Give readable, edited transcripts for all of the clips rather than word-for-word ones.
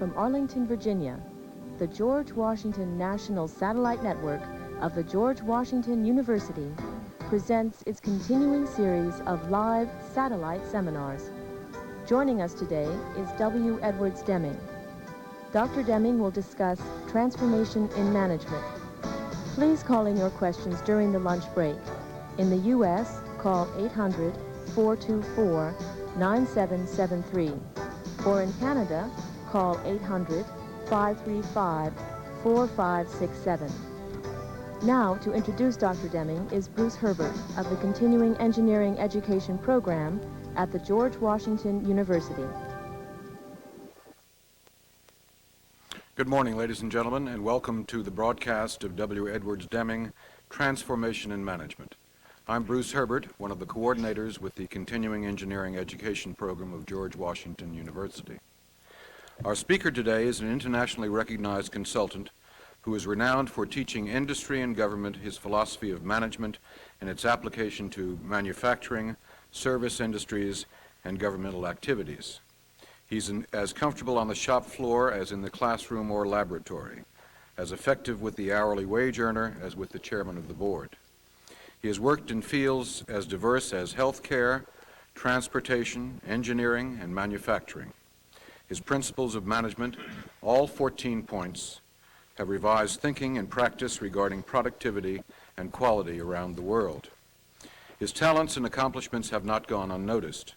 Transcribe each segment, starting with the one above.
from Arlington, Virginia, the George Washington National Satellite Network of the George Washington University presents its continuing series of live satellite seminars. Joining us today is W. Edwards Demming. Dr. Demming will discuss transformation in management. Please call in your questions during the lunch break. In the U.S., call 800-424-9773. Or in Canada, call 800-535-4567. Now, to introduce Dr. Demming is Bruce Herbert of the Continuing Engineering Education Program at the George Washington University. Good morning, ladies and gentlemen, and welcome to the broadcast of W. Edwards Demming, Transformation in Management. I'm Bruce Herbert, one of the coordinators with the Continuing Engineering Education Program of George Washington University. Our speaker today is an internationally recognized consultant who is renowned for teaching industry and government his philosophy of management and its application to manufacturing, service industries, and governmental activities. He's as comfortable on the shop floor as in the classroom or laboratory, as effective with the hourly wage earner as with the chairman of the board. He has worked in fields as diverse as healthcare, transportation, engineering, and manufacturing. His principles of management, all 14 points, have revised thinking and practice regarding productivity and quality around the world. His talents and accomplishments have not gone unnoticed.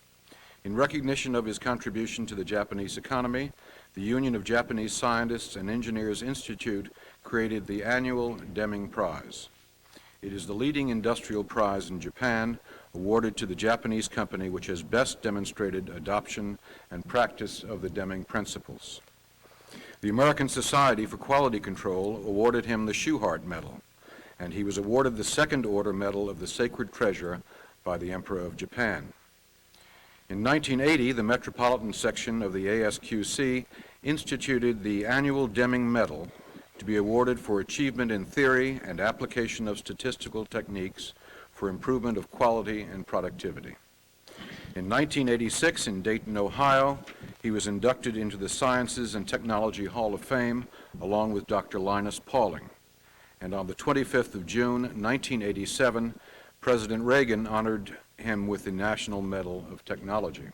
In recognition of his contribution to the Japanese economy, the Union of Japanese Scientists and Engineers Institute created the annual Demming Prize. It is the leading industrial prize in Japan, awarded to the Japanese company which has best demonstrated adoption and practice of the Demming principles. The American Society for Quality Control awarded him the Schuhart Medal, and he was awarded the Second Order Medal of the Sacred Treasure by the Emperor of Japan. In 1980, the Metropolitan Section of the ASQC instituted the annual Demming Medal to be awarded for achievement in theory and application of statistical techniques for improvement of quality and productivity. In 1986, in Dayton, Ohio, he was inducted into the Sciences and Technology Hall of Fame along with Dr. Linus Pauling. And on the 25th of June, 1987, President Reagan honored him with the National Medal of Technology.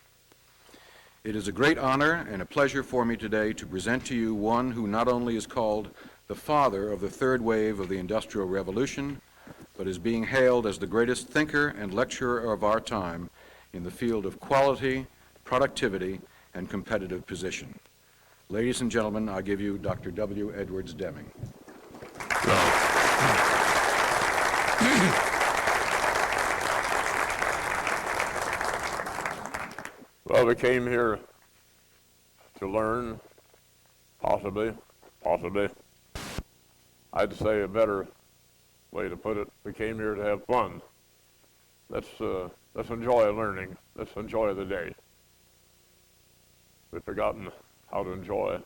It is a great honor and a pleasure for me today to present to you one who not only is called the father of the third wave of the Industrial Revolution, but is being hailed as the greatest thinker and lecturer of our time in the field of quality, productivity, and competitive position. Ladies and gentlemen, I give you Dr. W. Edwards Demming. Well, we came here to learn, possibly. I'd say a better way to put it, we came here to have fun. Let's enjoy learning. Let's enjoy the day. We've forgotten how to enjoy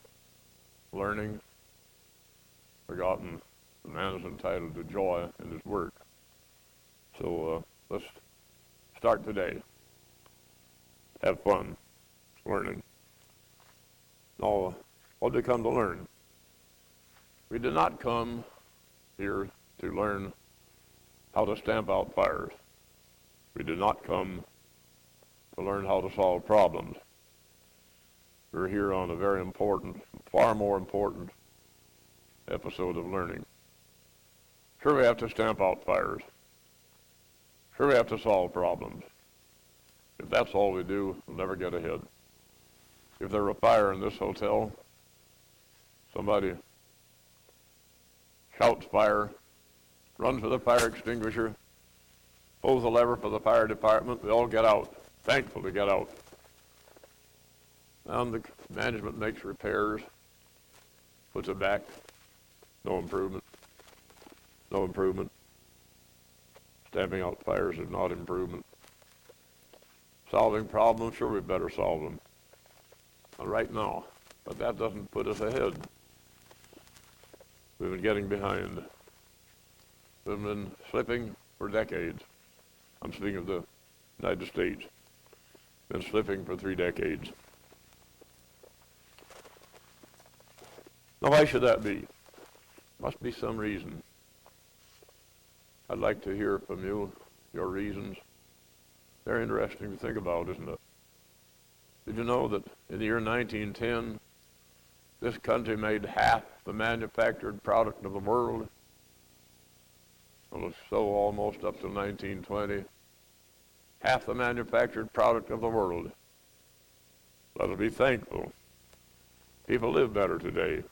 learning, forgotten the man is entitled to joy in his work. So let's start today. Have fun learning. Now, what did we come to learn? We did not come here to learn how to stamp out fires. We did not come to learn how to solve problems. We're here on a very important, far more important episode of learning. Sure, we have to stamp out fires. Sure, we have to solve problems. If that's all we do, we'll never get ahead. If there were a fire in this hotel, somebody shouts fire, runs for the fire extinguisher, pulls the lever for the fire department, they all get out, thankful to get out. And the management makes repairs, puts it back, no improvement. Stamping out fires is not improvement. Solving problems, sure we better solve them right now, but that doesn't put us ahead. We've been getting behind. We've been slipping for decades. I'm speaking of the United States. Been slipping for 3 decades. Now, why should that be? Must be some reason. I'd like to hear from you, your reasons. They're interesting to think about, isn't it? Did you know that in the year 1910, this country made half the manufactured product of the world? Well, it's so almost up to 1920. Half the manufactured product of the world. Let us be thankful. People live better today.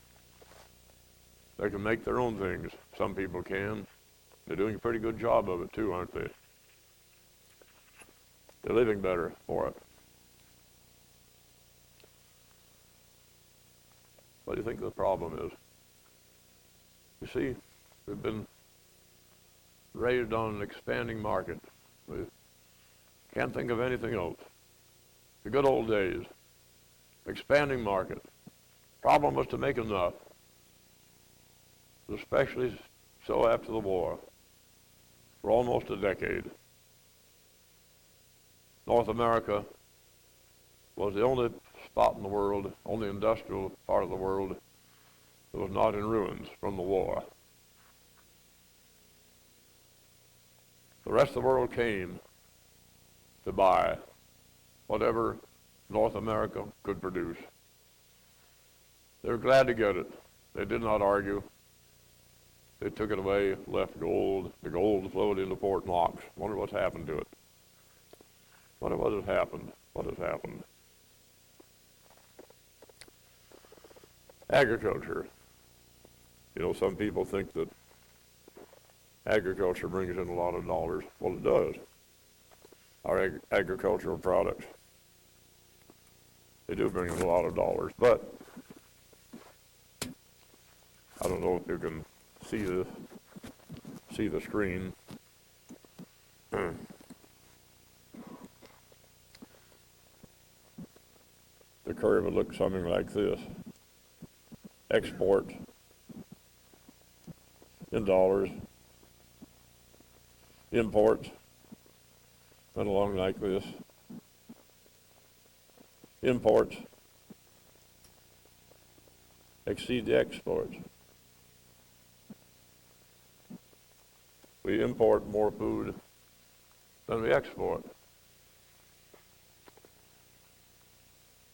They can make their own things. Some people can. They're doing a pretty good job of it too, aren't they? They're living better for it. What do you think the problem is? You see, we've been raised on an expanding market. We can't think of anything else. The good old days. Expanding market. Problem was to make enough. Especially so after the war. For almost a decade. North America was the only spot in the world, only industrial part of the world, that was not in ruins from the war. The rest of the world came to buy whatever North America could produce. They were glad to get it. They did not argue. They took it away, left gold. The gold flowed into Fort Knox. Wonder what's happened to it. Wonder what has happened. What has happened? Agriculture. You know, some people think that agriculture brings in a lot of dollars. Well, it does. Our agricultural products. They do bring in a lot of dollars, but I don't know if you can see the screen. The curve would look something like this. Export in dollars. Imports went along like this. Imports exceed the exports. We import more food than we export.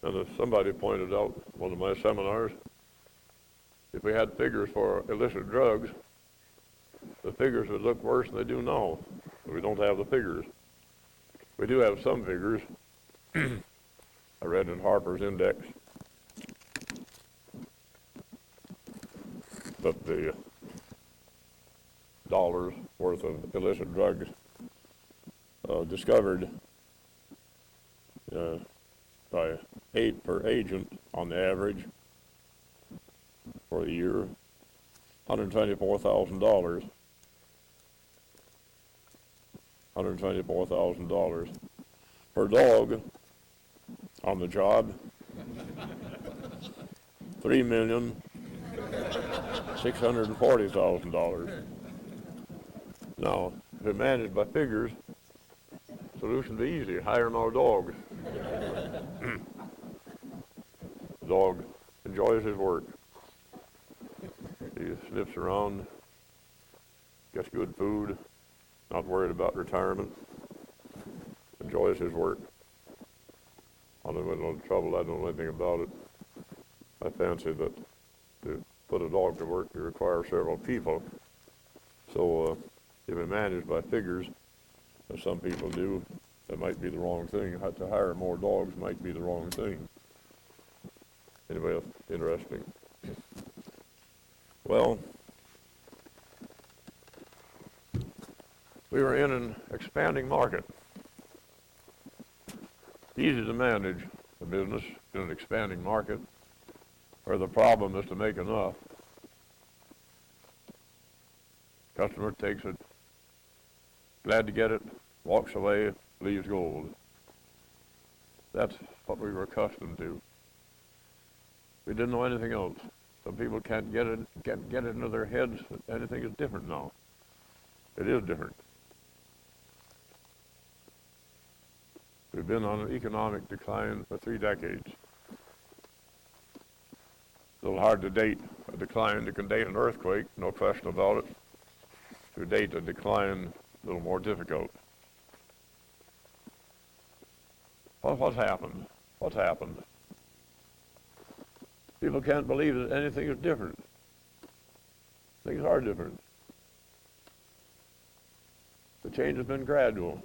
And as somebody pointed out in one of my seminars, if we had figures for illicit drugs, the figures would look worse than they do now. But we don't have the figures. We do have some figures. I read in Harper's Index that the dollars worth of illicit drugs discovered by 8 per agent on the average for the year, $124,000. $124,000 per dog on the job. $3,640,000. Now, if it managed by figures, solution be easy. Hire more dogs. The dog enjoys his work. He sniffs around, gets good food, not worried about retirement, enjoys his work. I don't know trouble, I don't know anything about it. I fancy that to put a dog to work, you require several people. So if it managed by figures, as some people do, that might be the wrong thing. To hire more dogs might be the wrong thing. Anyway, interesting. Well, we were in an expanding market. Easy to manage a business in an expanding market, where the problem is to make enough. Customer takes it, glad to get it, walks away, leaves gold. That's what we were accustomed to. We didn't know anything else. Some people can't get it into their heads that anything is different now. It is different. We've been on an economic decline for 3 decades. a little hard to date a decline. You can date an earthquake, no question about it. To date a decline, a little more difficult. What's happened? What's happened? People can't believe that anything is different. Things are different. The change has been gradual,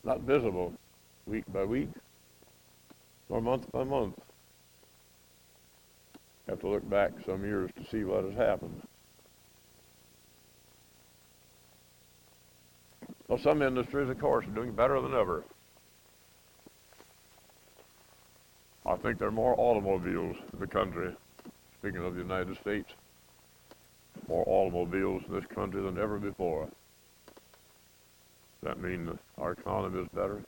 not visible, week by week, or month by month. You have to look back some years to see what has happened. Well, some industries, of course, are doing better than ever. I think there are more automobiles in the country, speaking of the United States, more automobiles in this country than ever before. Does that mean that our economy is better?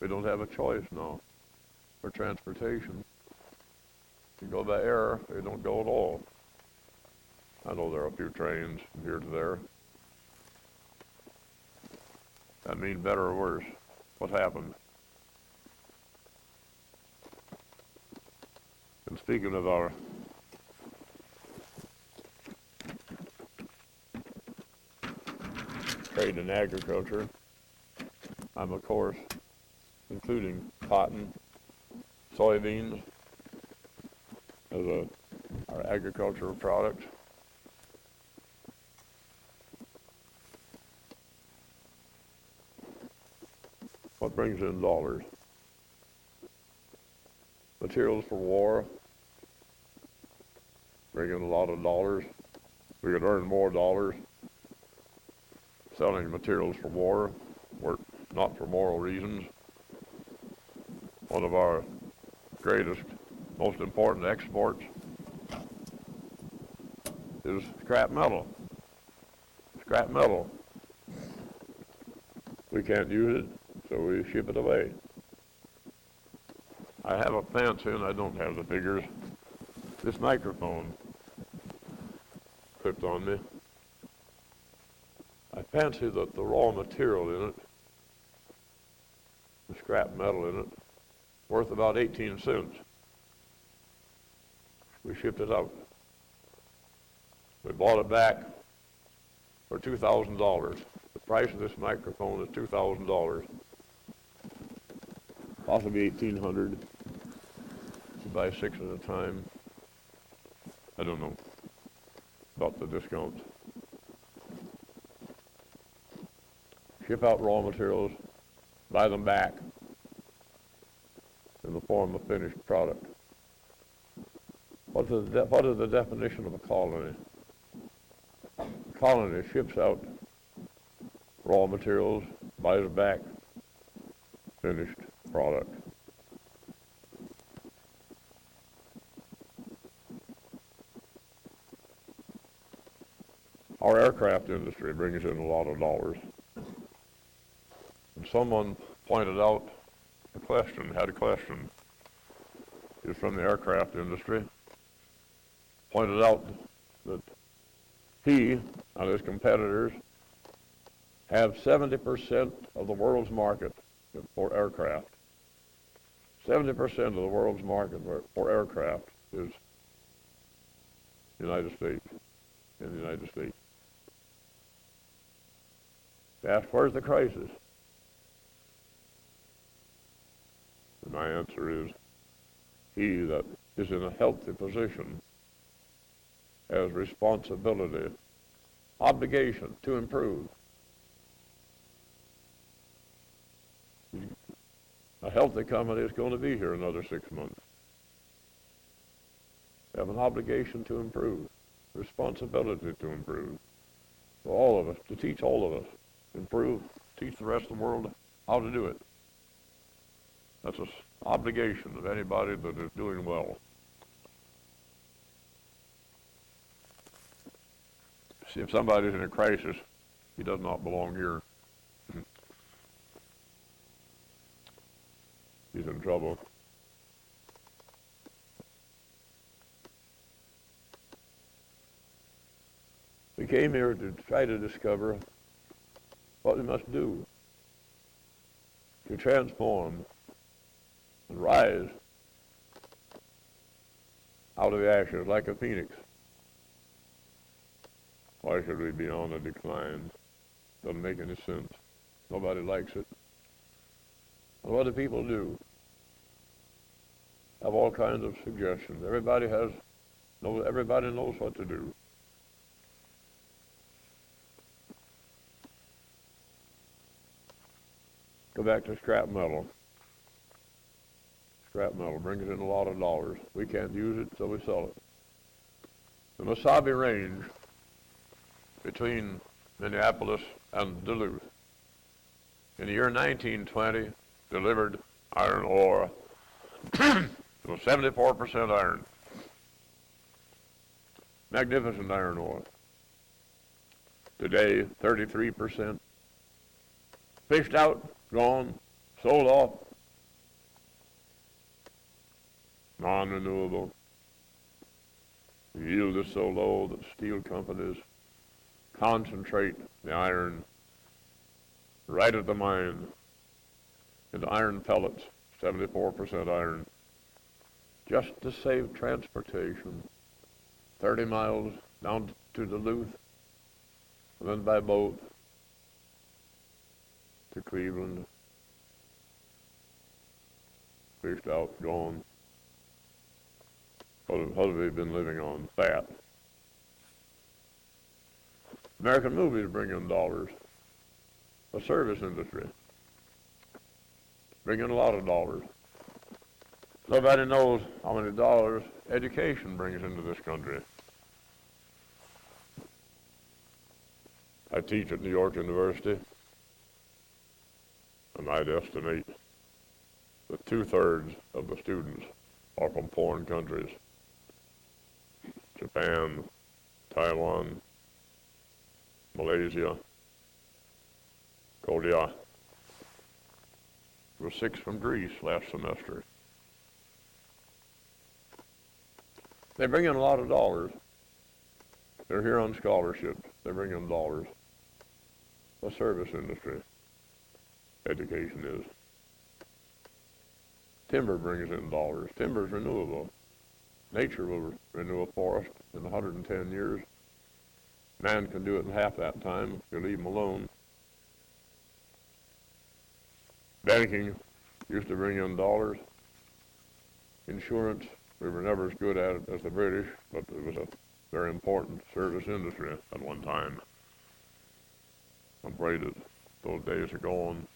We don't have a choice now for transportation. If you go by air, they don't go at all. I know there are a few trains from here to there. That mean better or worse? What happened? And speaking of our trade in agriculture, I'm of course including cotton, soybeans as our agricultural product. What brings in dollars? Materials for war bring in a lot of dollars. We could earn more dollars selling materials for war, or not for moral reasons. One of our greatest, most important exports is scrap metal. Scrap metal. We can't use it, so we ship it away. I have a fancy, and I don't have the figures, this microphone clipped on me. I fancy that the raw material in it, the scrap metal in it, worth about 18 cents. We shipped it out. We bought it back for $2,000. The price of this microphone is $2,000. Possibly $1,800. You buy 6 at a time. I don't know about the discounts. Ship out raw materials, buy them back in the form of finished product. What is the definition of a colony? A colony ships out raw materials, buys back finished product. Our aircraft industry brings in a lot of dollars. And someone pointed out had a question. He was from the aircraft industry. Pointed out that he and his competitors have 70% of the world's market for aircraft. 70% of the world's market for aircraft is United States, in the United States. Asked, where's the crisis? And my answer is, he that is in a healthy position has responsibility, obligation to improve. A healthy company is going to be here another 6 months. They have an obligation to improve, responsibility to improve. For all of us, to teach all of us, improve, teach the rest of the world how to do it. That's an obligation of anybody that is doing well. See, if somebody's in a crisis, he does not belong here. He's in trouble. We came here to try to discover what we must do to transform and rise out of the ashes like a phoenix. Why should we be on a decline? Doesn't make any sense. Nobody likes it. And what do people do? Have all kinds of suggestions. Everybody knows what to do. Go back to scrap metal. Scrap metal brings in a lot of dollars. We can't use it, so we sell it. The Mesabi Range between Minneapolis and Duluth in the year 1920 delivered iron ore. It was 74% iron. Magnificent iron ore. Today, 33%. Fished out, gone, sold off. Non-renewable. The yield is so low that steel companies concentrate the iron right at the mine into iron pellets, 74% iron, just to save transportation. 30 miles down to Duluth, and then by boat to Cleveland. Fished out, gone. What have we been living on? Fat. American movies bring in dollars. The service industry bring in a lot of dollars. Nobody knows how many dollars education brings into this country. I teach at New York University, and I'd estimate that 2/3 of the students are from foreign countries. Japan, Taiwan, Malaysia, Korea. There were 6 from Greece last semester. They bring in a lot of dollars. They're here on scholarships. They bring in dollars. The service industry, education is. Timber brings in dollars. Timber is renewable. Nature will renew a forest in 110 years. Man can do it in half that time if you leave him alone. Banking used to bring in dollars. Insurance, we were never as good at it as the British, but it was a very important service industry at one time. I'm afraid that those days are gone.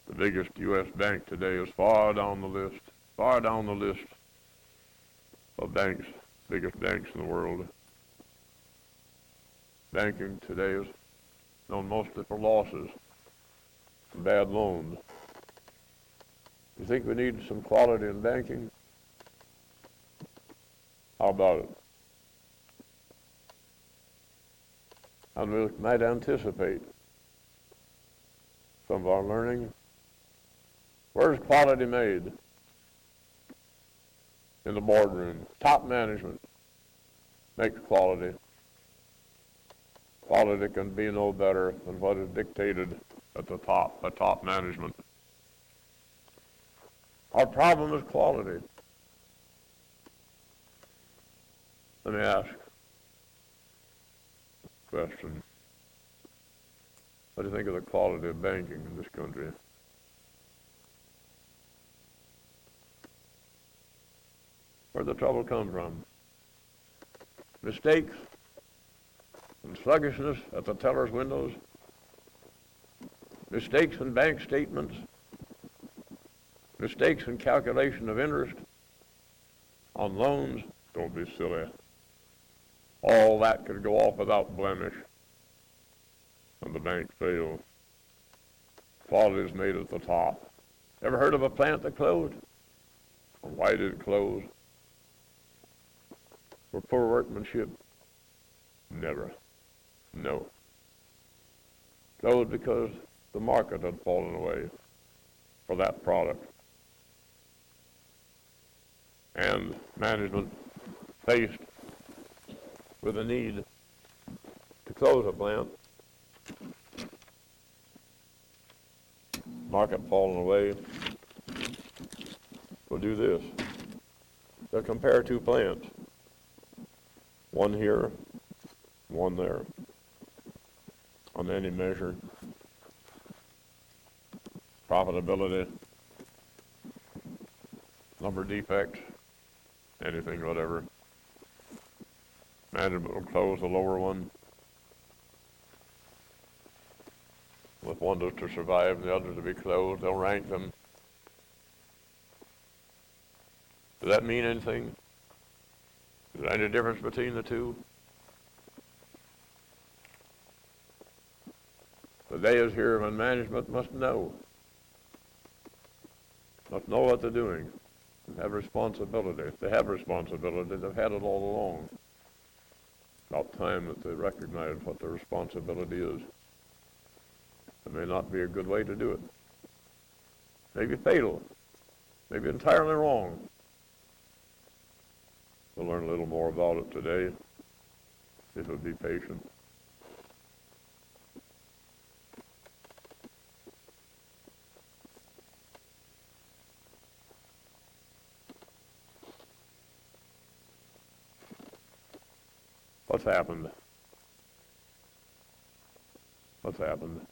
The biggest U.S. bank today is far down the list of banks, biggest banks in the world. Banking today is known mostly for losses and bad loans. You think we need some quality in banking? How about it? And we might anticipate some of our learning. Where's quality made? In the boardroom. Top management makes quality. Quality can be no better than what is dictated at the top, by top management. Our problem is quality. Let me ask a question. What do you think of the quality of banking in this country? Where'd the trouble come from? Mistakes and sluggishness at the teller's windows? Mistakes in bank statements? Mistakes in calculation of interest on loans? Don't be silly. All that could go off without blemish, and the bank failed. Quality is made at the top. Ever heard of a plant that closed? Why did it close? For poor workmanship? Never. No. Closed because the market had fallen away for that product. And management faced with a need to close a plant, market falling away, will do this. They'll compare two plants, one here, one there, on any measure, profitability, number of defects, anything, whatever. Management will close the lower one with one to survive and the other to be closed. They'll rank them. Does that mean anything? Is there any difference between the two? The day is here when management must know what they're doing, have responsibility. If they have responsibility, they've had it all along. About time that they recognize what their responsibility is. It may not be a good way to do it. Maybe fatal, maybe entirely wrong. We'll learn a little more about it today, if you'll be patient. What's happened? What's happened?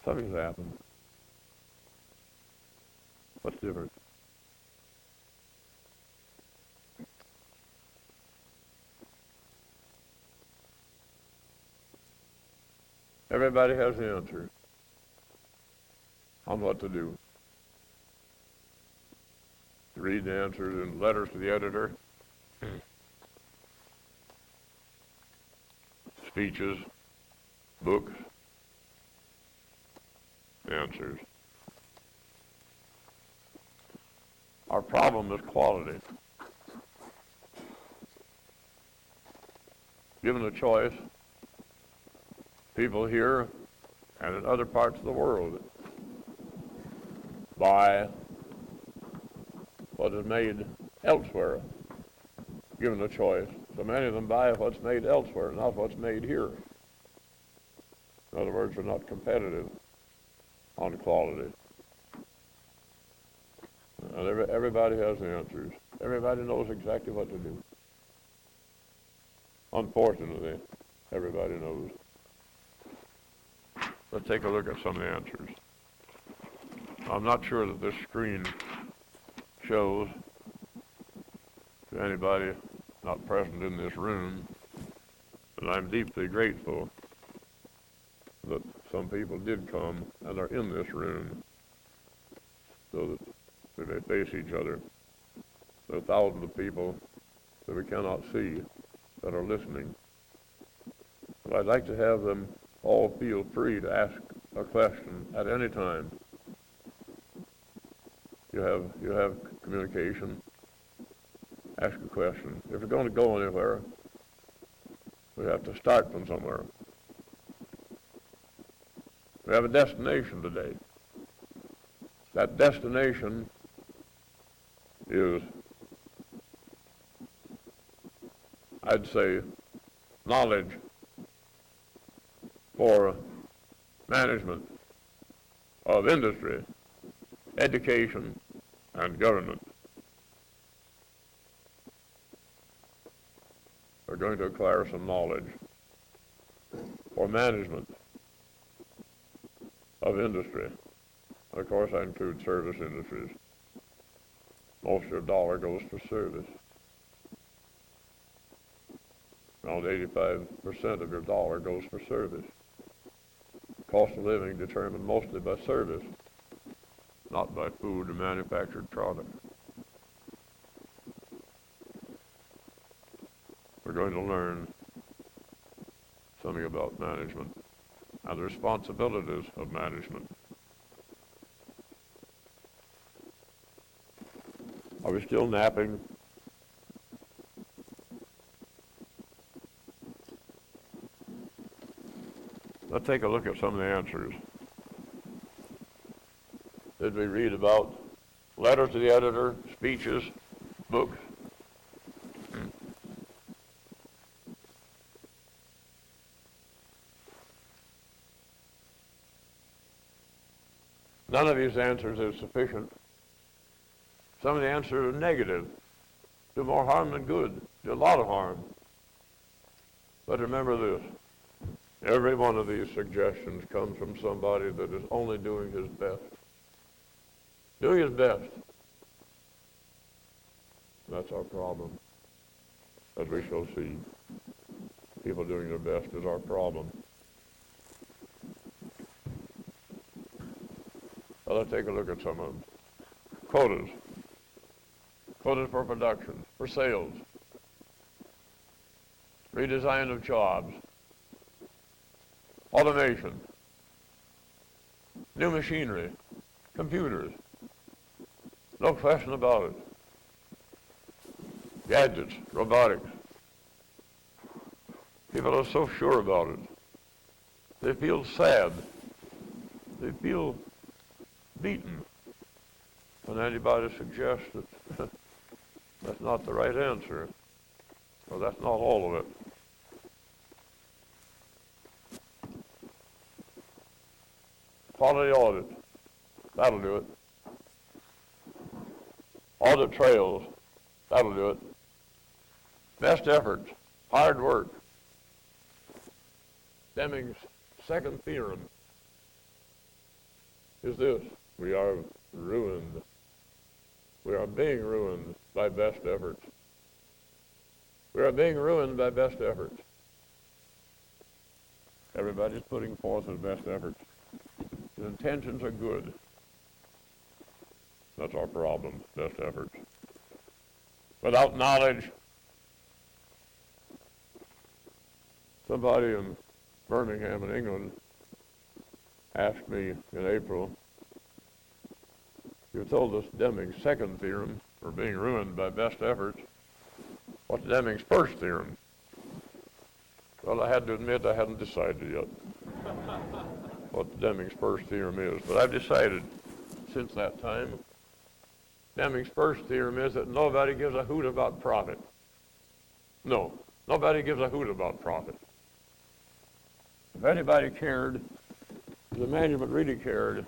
Something's happened. What's different? Everybody has the answer on what to do. You read the answers in letters to the editor, speeches, books, answers. Our problem is quality. Given a choice, people here and in other parts of the world buy what is made elsewhere, given a choice. So many of them buy what's made elsewhere, not what's made here. In other words, we're not competitive on quality. And everybody has the answers. Everybody knows exactly what to do. Unfortunately, everybody knows. Let's take a look at some of the answers. I'm not sure that this screen shows to anybody not present in this room, but I'm deeply grateful that some people did come and are in this room so that they face each other. There are thousands of people that we cannot see that are listening. But I'd like to have them all feel free to ask a question at any time. You have communication. Ask a question. If we're going to go anywhere, we have to start from somewhere. We have a destination today. That destination is, I'd say, knowledge for management of industry, education, and government. We're going to acquire some knowledge for management of industry. Of course, I include service industries. Most of your dollar goes for service. Around 85% of your dollar goes for service. Cost of living determined mostly by service, not by food or manufactured product. We're going to learn something about management and the responsibilities of management. Are we still napping? Let's take a look at some of the answers. Did we read about letters to the editor, speeches, books? None of these answers is sufficient Some of the answers are negative. Do more harm than good. Do a lot of harm. But remember this. Every one of these suggestions comes from somebody that is only doing his best. Doing his best. That's our problem. As we shall see, people doing their best is our problem. Well, let's take a look at some of them. Quotas. Quotas for production, for sales. Redesign of jobs. Automation. New machinery. Computers. No question about it. Gadgets, robotics. People are so sure about it. They feel sad. They feel beaten when anybody suggests that that's not the right answer, or that's not all of it. Quality audit, that'll do it. Audit trails, that'll do it. Best efforts, hard work. Demming's second theorem is this: we are ruined. We are being ruined by best efforts. We are being ruined by best efforts. Everybody's putting forth his best efforts. His intentions are good. That's our problem, best efforts. Without knowledge, somebody in Birmingham in England asked me in April, you told us Demming's second theorem for being ruined by best efforts. What's Demming's first theorem? Well, I had to admit I hadn't decided yet what Demming's first theorem is, but I've decided since that time. Demming's first theorem is that nobody gives a hoot about profit. No, nobody gives a hoot about profit. If anybody cared, if the management really cared,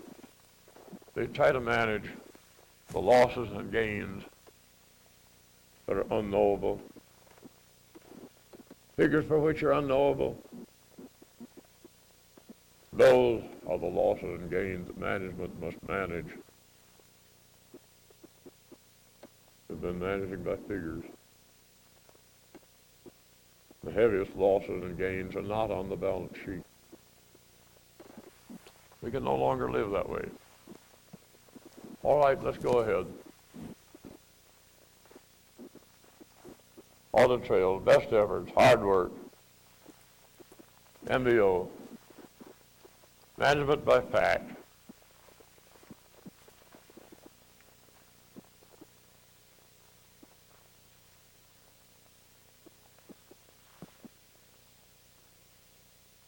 they'd try to manage the losses and gains that are unknowable. Figures for which are unknowable. Those are the losses and gains that management must manage. They've been managing by figures. The heaviest losses and gains are not on the balance sheet. We can no longer live that way. All right, let's go ahead. Audit trail, best efforts, hard work, MBO, management by fact.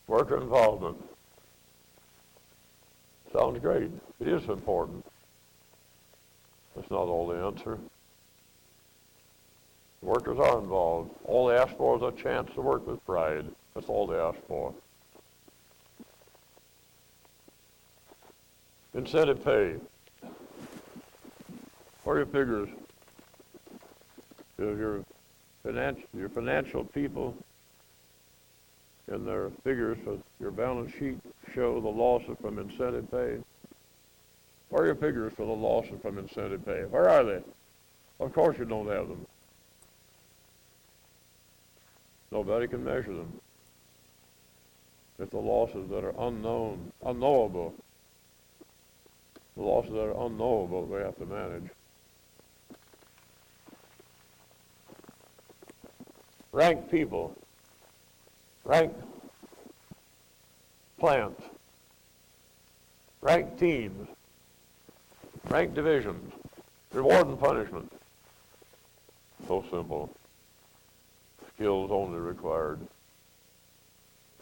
Worker involvement. Sounds great. It is important. That's not all the answer. Workers are involved. All they ask for is a chance to work with pride. That's all they ask for. Incentive pay. What are your figures? Your financial people and their figures for your balance sheet show the losses from incentive pay. Where are your figures for the losses from incentive pay? Where are they? Of course you don't have them. Nobody can measure them. It's the losses that are unknowable. The losses that are unknowable we have to manage. Rank people. Rank plants. Rank teams. Rank divisions. Reward and punishment. So simple. Skills only required.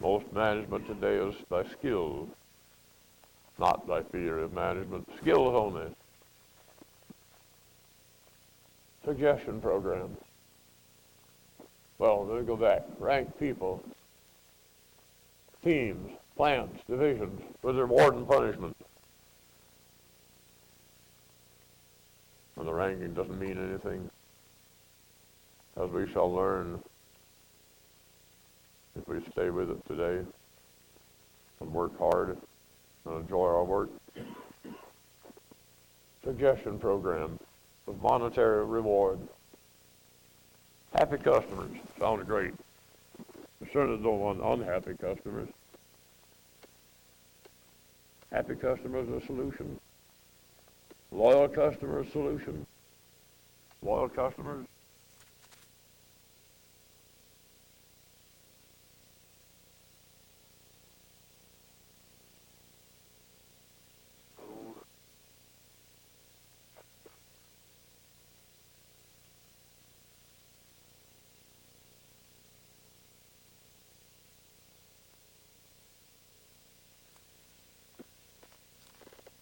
Most management today is by skills, not by fear of management. Skills only. Suggestion program. Well, let me go back. Rank people, teams, plants, divisions, with reward and punishment. and the ranking doesn't mean anything, as we shall learn if we stay with it today and work hard and enjoy our work. Suggestion program with monetary reward. Happy customers sound great. We certainly don't want unhappy customers. Happy customers a solution. Loyal customers solution. Loyal customers.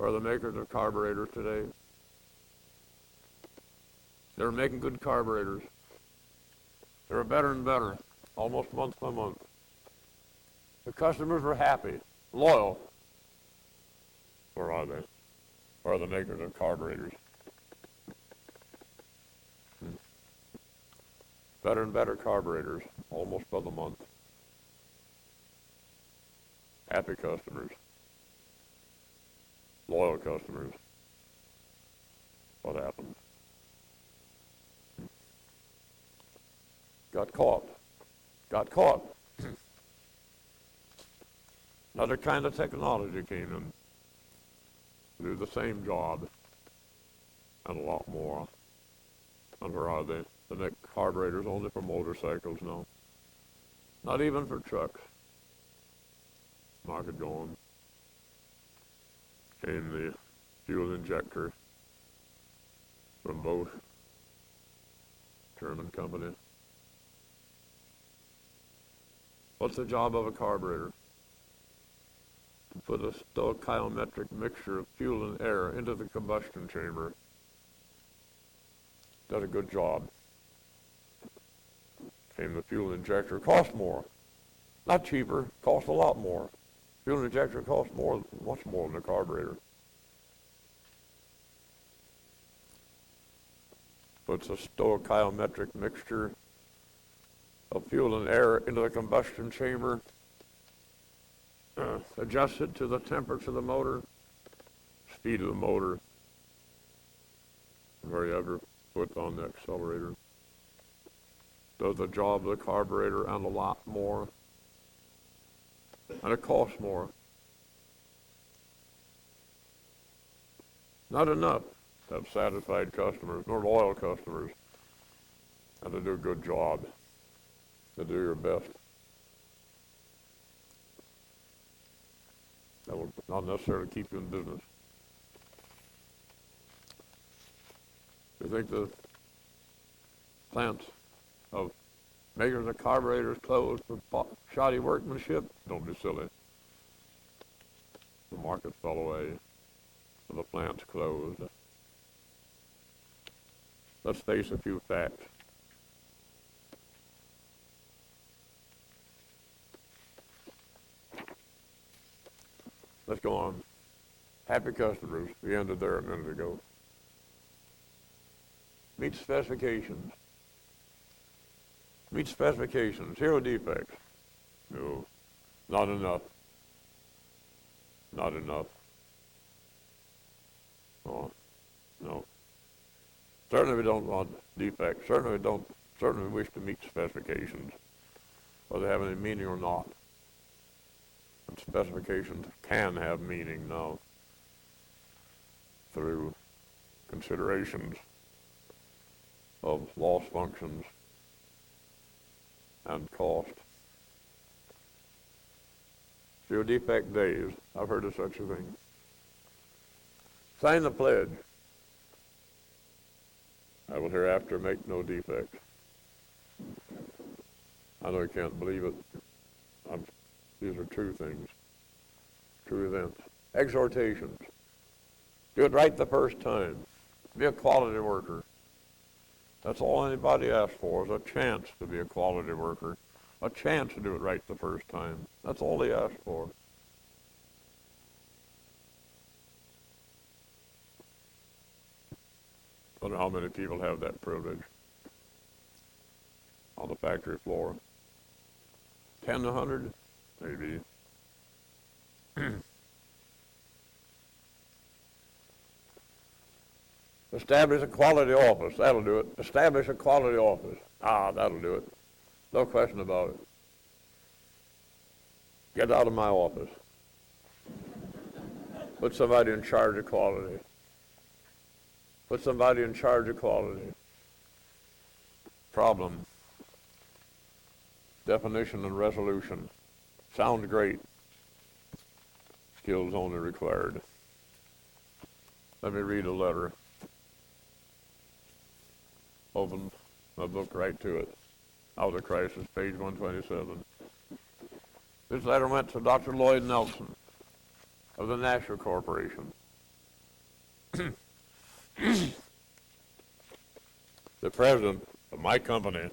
Are the makers of carburetors today? They're making good carburetors. They're better and better, almost month by month. The customers are happy, loyal. Where are they? Where are the makers of carburetors? Better and better carburetors, almost by the month. Happy customers. Loyal customers. What happened? Got caught. Got caught. Another kind of technology came in to do the same job and a lot more. And where are they? They make carburetors only for motorcycles now. Not even for trucks. Market going. Came the fuel injector from both German company. What's the job of a carburetor? To put a stoichiometric mixture of fuel and air into the combustion chamber. Does a good job. Came the fuel injector. Cost more. Not cheaper. Cost a lot more. Fuel injector costs more, much more than a carburetor. Puts a stoichiometric mixture of fuel and air into the combustion chamber. Adjusted to the temperature of the motor, speed of the motor, where you ever put on the accelerator. Does the job of the carburetor and a lot more. And it costs more. Not enough to have satisfied customers, nor loyal customers, and to do a good job, to do your best. That will not necessarily keep you in business. You think the plants of makers of carburetors closed for shoddy workmanship? Don't be silly. The market fell away, and the plants closed. Let's face a few facts. Let's go on. Happy customers. We ended there a minute ago. Meet specifications. Meet specifications. Zero defects. No. Not enough. Not enough. Oh, no. Certainly we don't want defects. Certainly we wish to meet specifications, whether they have any meaning or not. And specifications can have meaning now through considerations of loss functions and cost. Zero defect days. I've heard of such a thing. Sign the pledge. I will hereafter make no defect. I know you can't believe it. These are true things, true events. Exhortations. Do it right the first time. Be a quality worker. That's all anybody asks for, is a chance to be a quality worker. A chance to do it right the first time. That's all they ask for. Wonder how many people have that privilege on the factory floor. 10 to 100, maybe. Establish a quality office. That'll do it. Establish a quality office. That'll do it. No question about it. Get out of my office. Put somebody in charge of quality. Put somebody in charge of quality. Problem. Definition and resolution. Sounds great. Skills only required. Let me read a letter. Open my book right to it. Out of Crisis, page 127. This letter went to Dr. Lloyd Nelson of the Nashua Corporation. The president of my company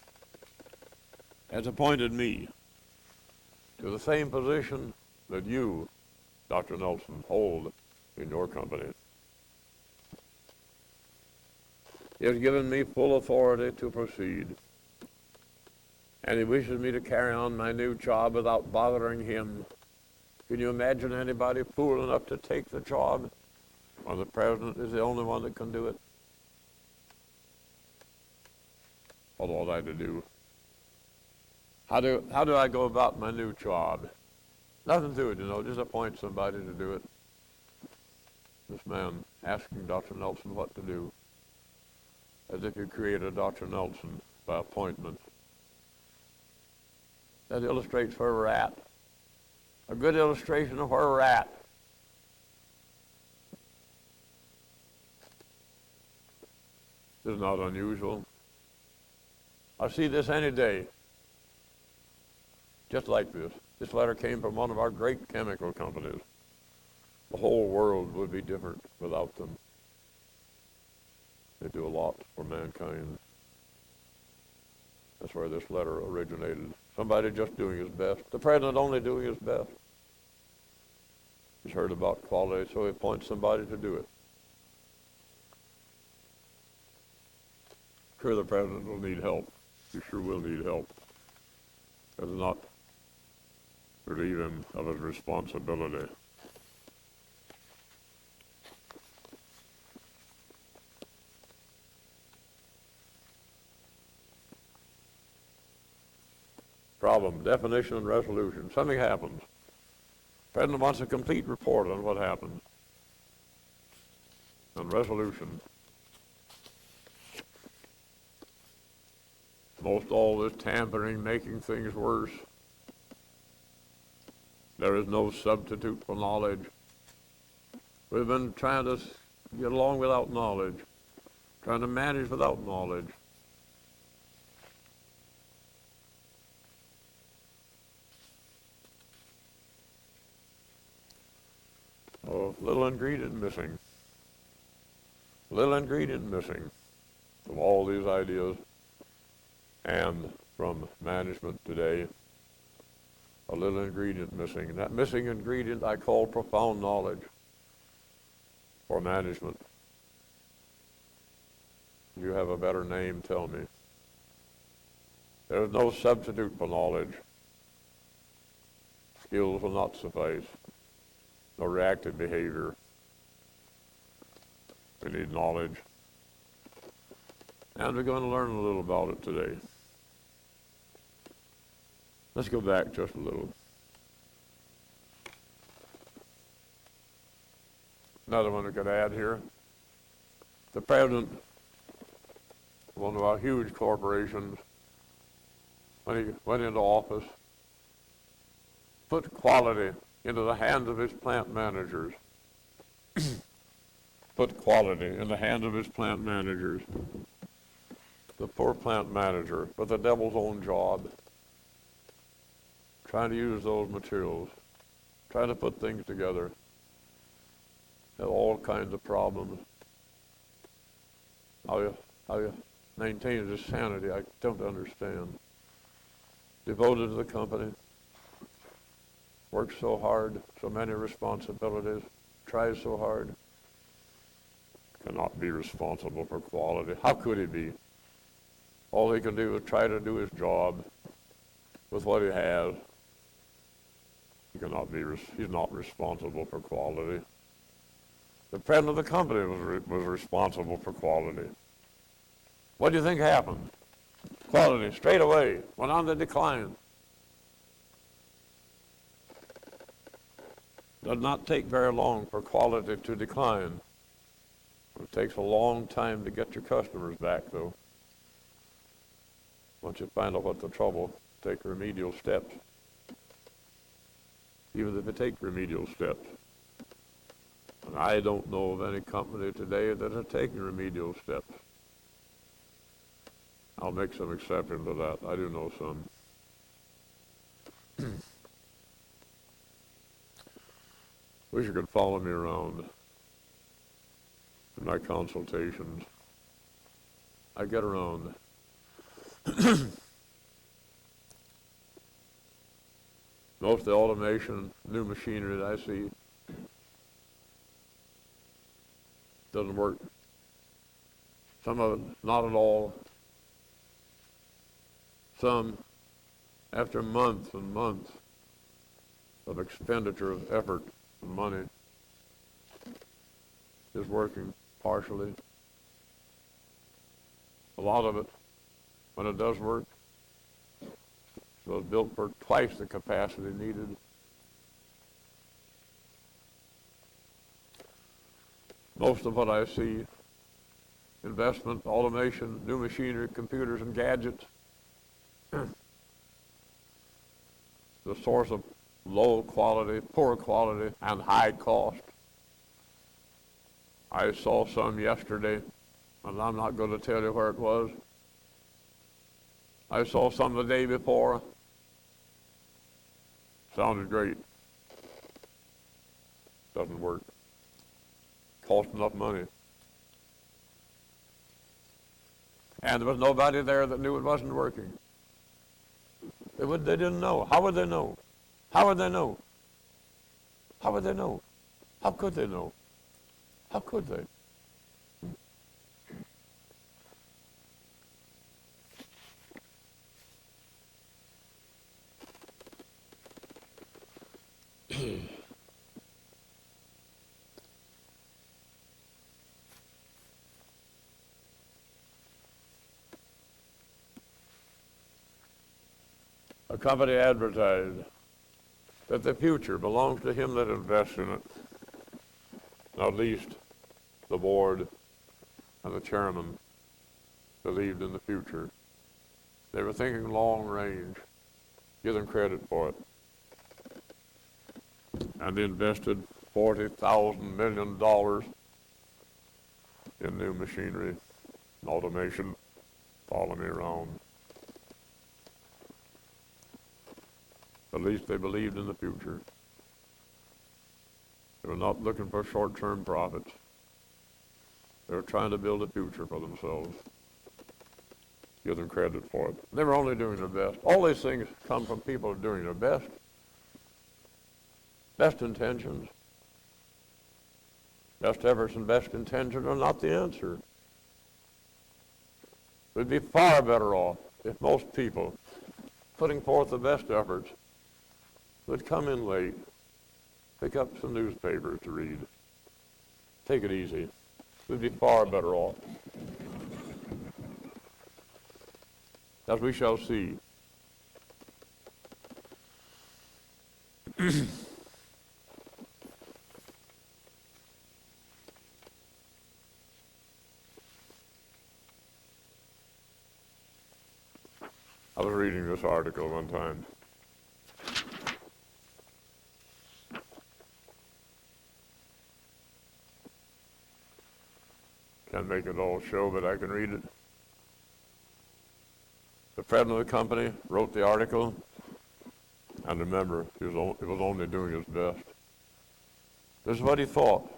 has appointed me to the same position that you, Dr. Nelson, hold in your company. He has given me full authority to proceed, and he wishes me to carry on my new job without bothering him. Can you imagine anybody fool enough to take the job when the president is the only one that can do it? What ought I to do? How do I go about my new job? Nothing to it, just appoint somebody to do it. This man asking Dr. Nelson what to do, as if you created Dr. Nelson by appointment. That illustrates where we're at. A good illustration of where we're at. This is not unusual. I see this any day. Just like this. This letter came from one of our great chemical companies. The whole world would be different without them. They do a lot for mankind. That's where this letter originated. Somebody just doing his best. The president only doing his best. He's heard about quality, so he appoints somebody to do it. Sure, the president will need help. He sure will need help. Does not relieve him of his responsibility. Problem, definition, and resolution. Something happens. The president wants a complete report on what happened. And resolution. Most all this tampering, making things worse. There is no substitute for knowledge. We've been trying to get along without knowledge, trying to manage without knowledge. Oh, little ingredient missing. Little ingredient missing from all these ideas and from management today. A little ingredient missing. That missing ingredient I call profound knowledge for management. If you have a better name, tell me. There is no substitute for knowledge. Skills will not suffice. No reactive behavior. We need knowledge. And we're going to learn a little about it today. Let's go back just a little. Another one we could add here. The president of one of our huge corporations, when he went into office, put quality into the hands of his plant managers. Put quality in the hands of his plant managers. The poor plant manager with the devil's own job, trying to use those materials, trying to put things together, have all kinds of problems. How you maintain his sanity, I don't understand. Devoted to the company, works so hard, so many responsibilities, tries so hard, cannot be responsible for quality. How could he be? All he can do is try to do his job with what he has. He's not responsible for quality. The president of the company was responsible for quality. What do you think happened? Quality straight away went on the decline. Does not take very long for quality to decline. It takes a long time to get your customers back, though. Once you find out what the trouble, take remedial steps. Even if you take remedial steps. And I don't know of any company today that are taking remedial steps. I'll make some exception to that. I do know some. Wish you could follow me around in my consultations. I get around. Most of the automation, new machinery that I see doesn't work. Some of it, not at all. Some, after months and months of expenditure of effort and money, is working partially. A lot of it, when it does work, was built for twice the capacity needed. Most of what I see, investment, automation, new machinery, computers and gadgets, the source of low quality, poor quality, and high cost. I saw some yesterday, and I'm not going to tell you where it was. I saw some the day before. Sounded great. Doesn't work. Cost enough money. And there was nobody there that knew it wasn't working. They didn't know. How would they know? How would they know? How would they know? How could they know? How could they? A company advertised that the future belongs to him that invests in it. Not least the board and the chairman believed in the future. They were thinking long range. Give them credit for it. And they invested $40,000 million in new machinery, automation. Follow me around. At least they believed in the future. They were not looking for short-term profits. They were trying to build a future for themselves. Give them credit for it. They were only doing their best. All these things come from people doing their best. Best intentions. Best efforts and best intentions are not the answer. We'd be far better off if most people, putting forth the best efforts, would come in late, pick up some newspapers to read. Take it easy. We'd be far better off. As we shall see. I was reading this article one time. Can't make it all show, but I can read it. The president of the company wrote the article, and remember, he was only doing his best. This is what he thought.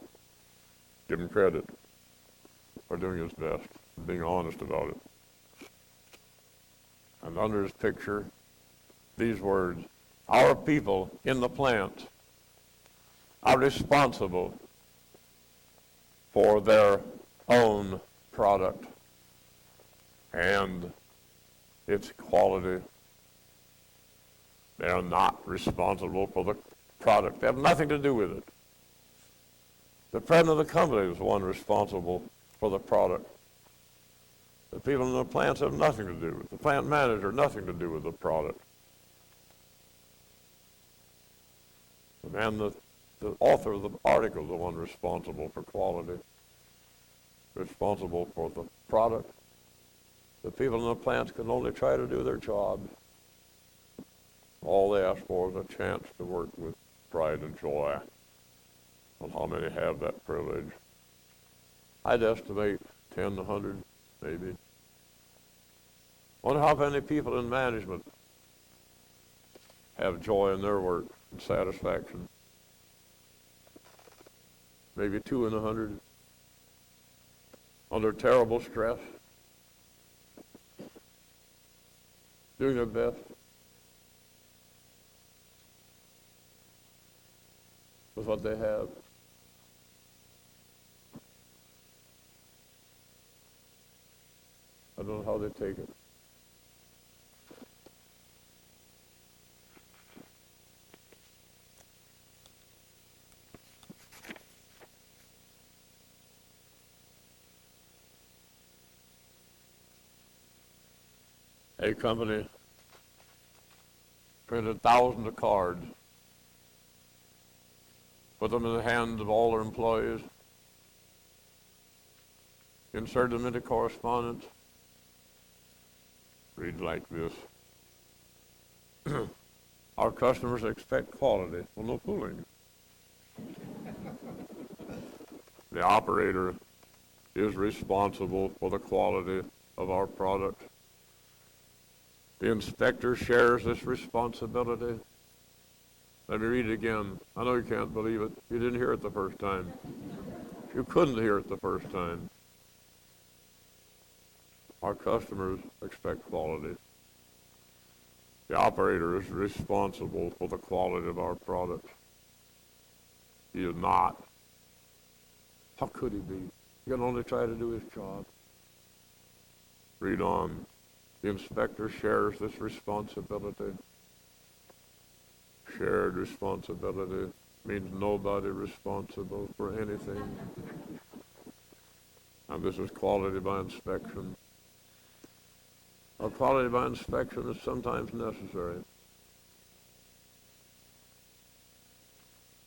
Give him credit for doing his best, and being honest about it. And under his picture, these words: our people in the plant are responsible for their own product and its quality. They are not responsible for the product. They have nothing to do with it. The president of the company is the one responsible for the product. The people in the plants have nothing to do with it. The plant manager, nothing to do with the product. And the author of the article is the one responsible for quality, responsible for the product. The people in the plants can only try to do their job. All they ask for is a chance to work with pride and joy. Well, how many have that privilege? I'd estimate 10 to 100, maybe. Wonder how many people in management have joy in their work and satisfaction. Maybe 2 in 100. Under terrible stress. Doing their best. With what they have. I don't know how they take it. A company printed thousands of cards, put them in the hands of all their employees, insert them into correspondence, read like this. Our customers expect quality. Well, no fooling. The operator is responsible for the quality of our product. The inspector shares this responsibility. Let me read it again. I know you can't believe it. You didn't hear it the first time. You couldn't hear it the first time. Our customers expect quality. The operator is responsible for the quality of our product. He is not. How could he be? He can only try to do his job. Read on. The inspector shares this responsibility. Shared responsibility means nobody responsible for anything. And this is quality by inspection. Quality by inspection is sometimes necessary.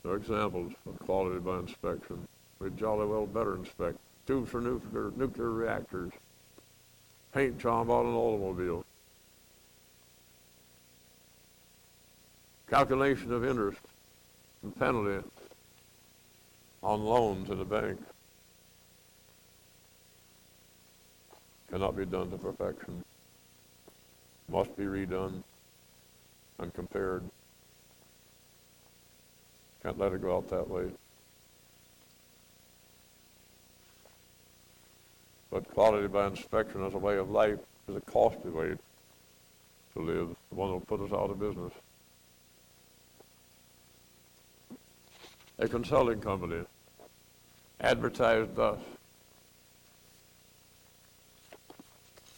There are examples of quality by inspection. We'd jolly well better inspect tubes for nuclear reactors, paint job on an automobile, calculation of interest and penalty on loans in a bank cannot be done to perfection. Must be redone and compared. Can't let it go out that way. But quality by inspection as a way of life is a costly way to live, the one that will put us out of business. A consulting company advertised thus.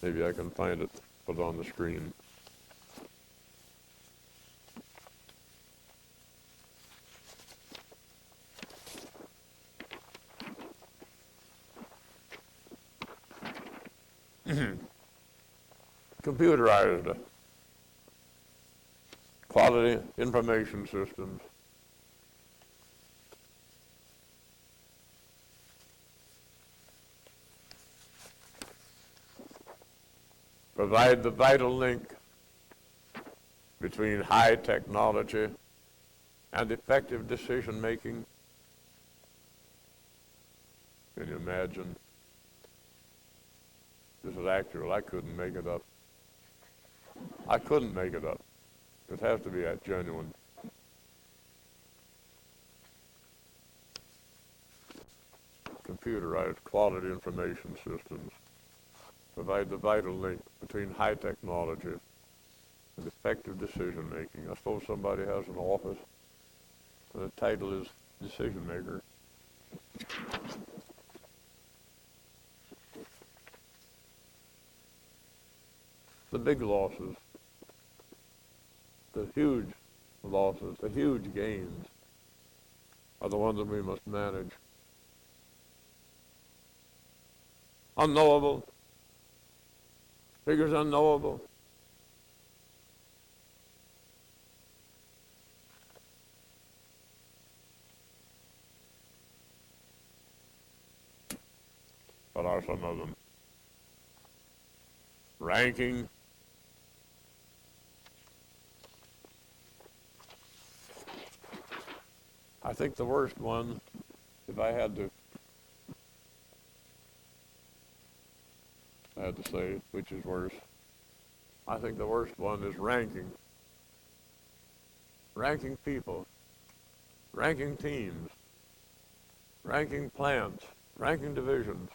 Maybe I can find it, put it on the screen. Computerized quality information systems. Provide the vital link between high technology and effective decision making. Can you imagine? This is actual. I couldn't make it up. I couldn't make it up. It has to be that genuine. Computerized quality information systems provide the vital link between high technology and effective decision making. I suppose somebody has an office and the title is decision maker. the big losses, the huge losses, the huge gains are the ones that we must manage. Unknowable, figures unknowable. What are some of them? Ranking. I think the worst one, if I had to say which is worse, I think the worst one is ranking. Ranking people, ranking teams, ranking plants, ranking divisions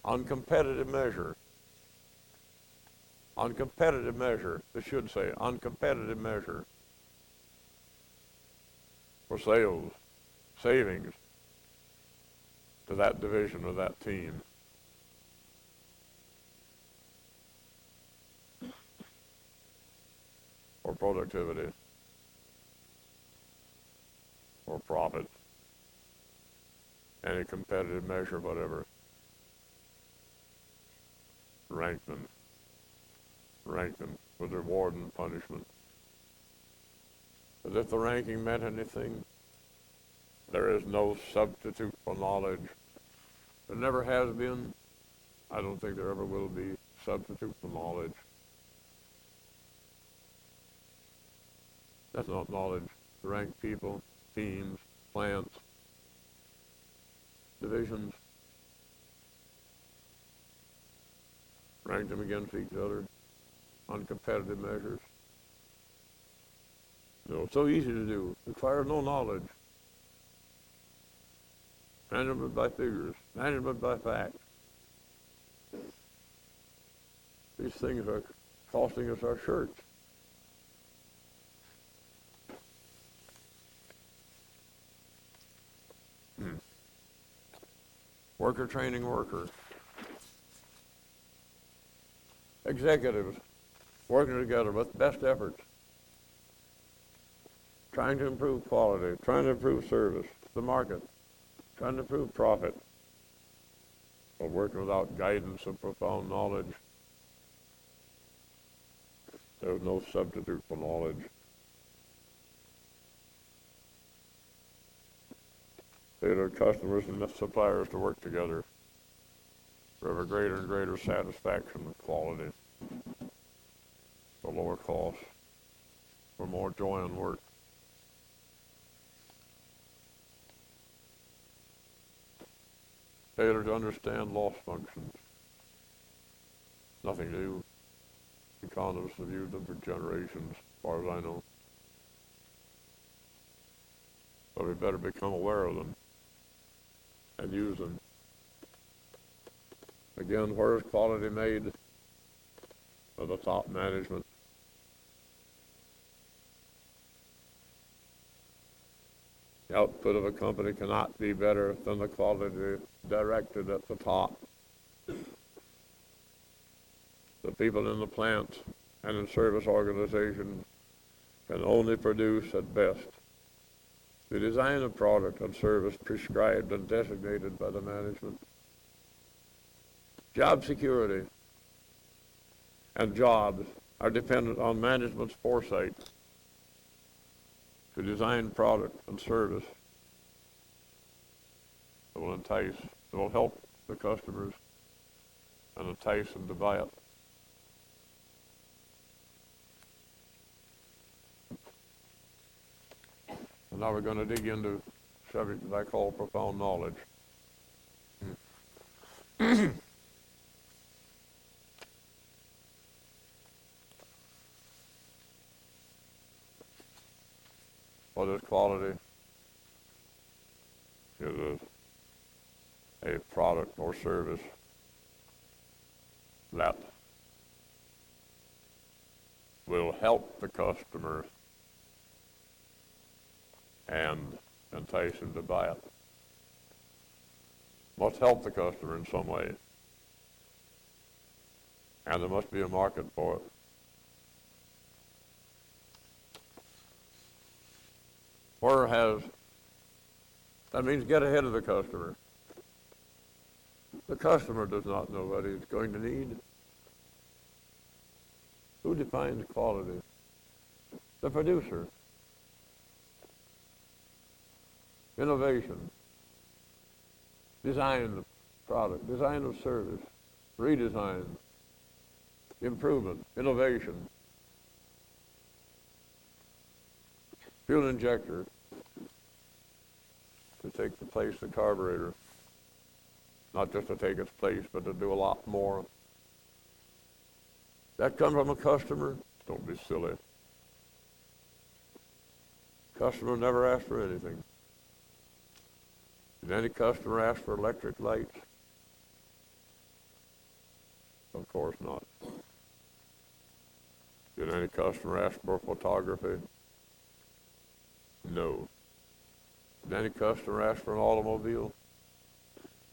on competitive measure. On competitive measure, they should say, on competitive measure for sales, savings to that division or that team. Or productivity, or profit, any competitive measure, whatever. Rank them with reward and punishment. As if the ranking meant anything. There is no substitute for knowledge. There never has been. I don't think there ever will be substitute for knowledge. That's not knowledge. Rank people, teams, plants, divisions. Rank them against each other on competitive measures. It's so easy to do. Requires no knowledge. Management by figures. Management by facts. These things are costing us our shirts. Worker training worker. Executives working together with best efforts, trying to improve quality, trying to improve service, the market, trying to improve profit, but working without guidance and profound knowledge. There's no substitute for knowledge. They get our customers and suppliers to work together for ever greater and greater satisfaction and quality, for lower cost, for more joy in work. Failure to understand loss functions. Nothing new. Economists have used them for generations, as far as I know. But we better become aware of them and use them. Again, where is quality made? By the top management. The output of a company cannot be better than the quality directed at the top. The people in the plants and in service organizations can only produce at best the design of product and service prescribed and designated by the management. Job security and jobs are dependent on management's foresight to design product and service that will entice, that will help the customers and entice them to buy it. And now we're going to dig into a subject that I call profound knowledge. What is quality? Is a product or service that will help the customer and entice him to buy it. Must help the customer in some way. and there must be a market for it. That means get ahead of the customer. The customer does not know what he's going to need. Who defines quality? The producer. Innovation. Design of product, design of service, redesign, improvement, innovation. Fuel injector to take the place of the carburetor. Not just to take its place, but to do a lot more. That comes from a customer? Don't be silly. Customer never asked for anything. Did any customer ask for electric lights? Of course not. Did any customer ask for photography? No. Did any customer ask for an automobile?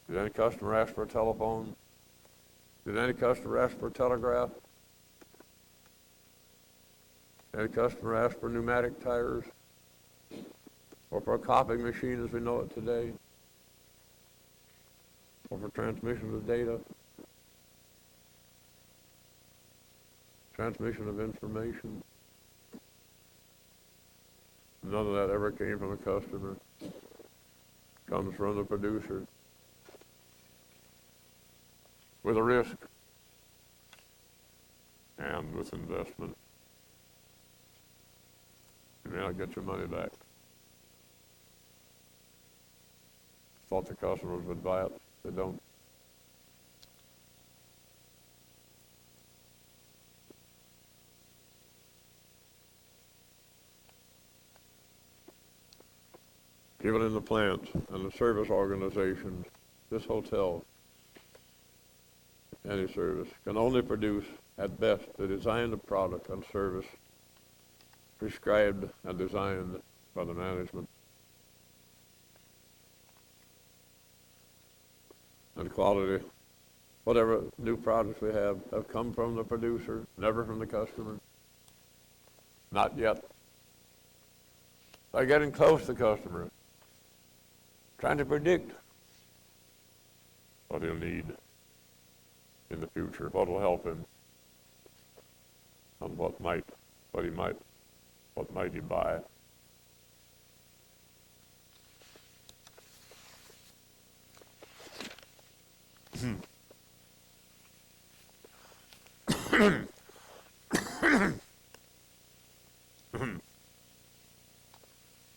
Did any customer ask for a telephone? Did any customer ask for a telegraph? Did any customer ask for pneumatic tires? Or for a copying machine as we know it today? Or for transmission of data? Transmission of information? None of that ever came from a customer. Comes from the producer. With a risk and with investment. You may not get your money back. Thought the customers would buy it. They don't. Even in the plants and the service organizations, this hotel, any service, can only produce, at best, the design of product and service prescribed and designed by the management. And quality, whatever new products we have come from the producer, never from the customer. Not yet. By getting close to the customer, trying to predict what he'll need in the future, what will help him, and what might he buy.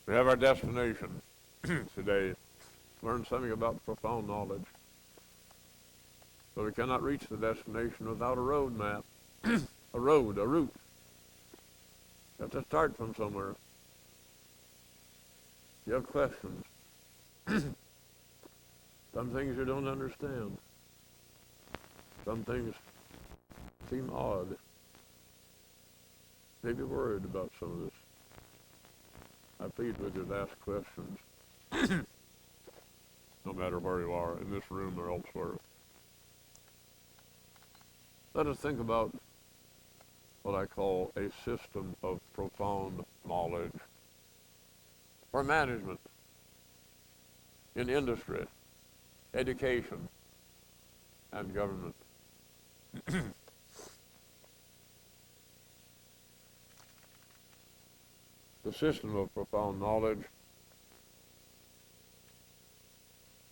We have our destination today. Learn something about profound knowledge. But we cannot reach the destination without a road map, a route. You have to start from somewhere. You have questions. Some things you don't understand. Some things seem odd. Maybe worried about some of this. I plead with you to ask questions. No matter where you are, in this room or elsewhere. Let us think about what I call a system of profound knowledge for management, in industry, education, and government. The system of profound knowledge,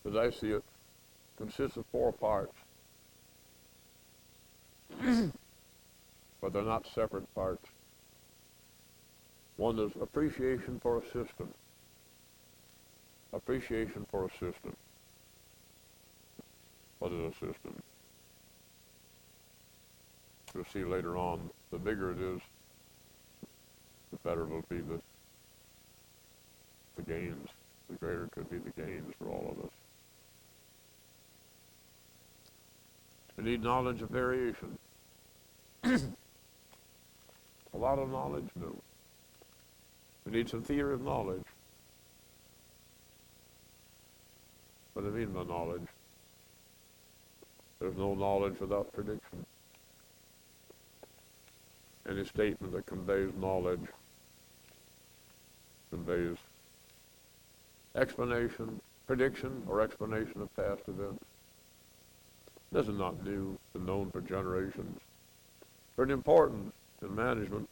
as I see it, consists of 4 parts. But they're not separate parts. One is appreciation for a system. Appreciation for a system. What is a system? We'll see later on, the bigger it is, the better it'll be the gains. The greater could be the gains for all of us. We need knowledge of variation. A lot of knowledge? No. We need some theory of knowledge. What do I mean by knowledge? There's no knowledge without prediction. any statement that conveys knowledge, conveys explanation, prediction, or explanation of past events. This is not new, it's been known for generations. Pretty important in management.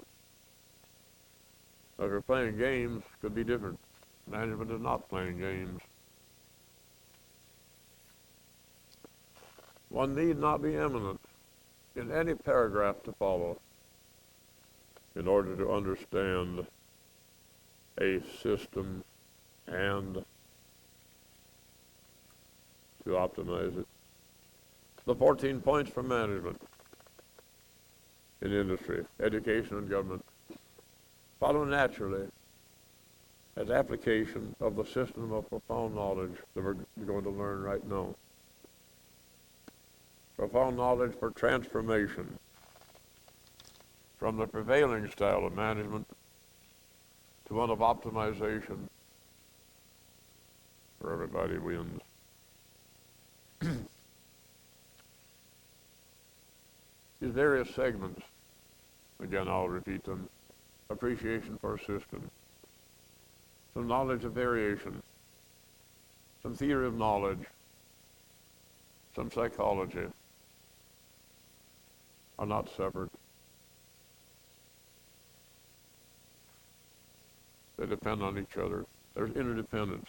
If you're playing games, it could be different. Management is not playing games. One need not be eminent in any paragraph to follow in order to understand a system and to optimize it. The 14 points for management in industry, education, and government follow naturally as application of the system of profound knowledge that we're going to learn right now. Profound knowledge for transformation from the prevailing style of management to one of optimization where everybody wins. These various segments, again I'll repeat them: appreciation for a system, some knowledge of variation, some theory of knowledge, some psychology, are not separate. They depend on each other. There's interdependence.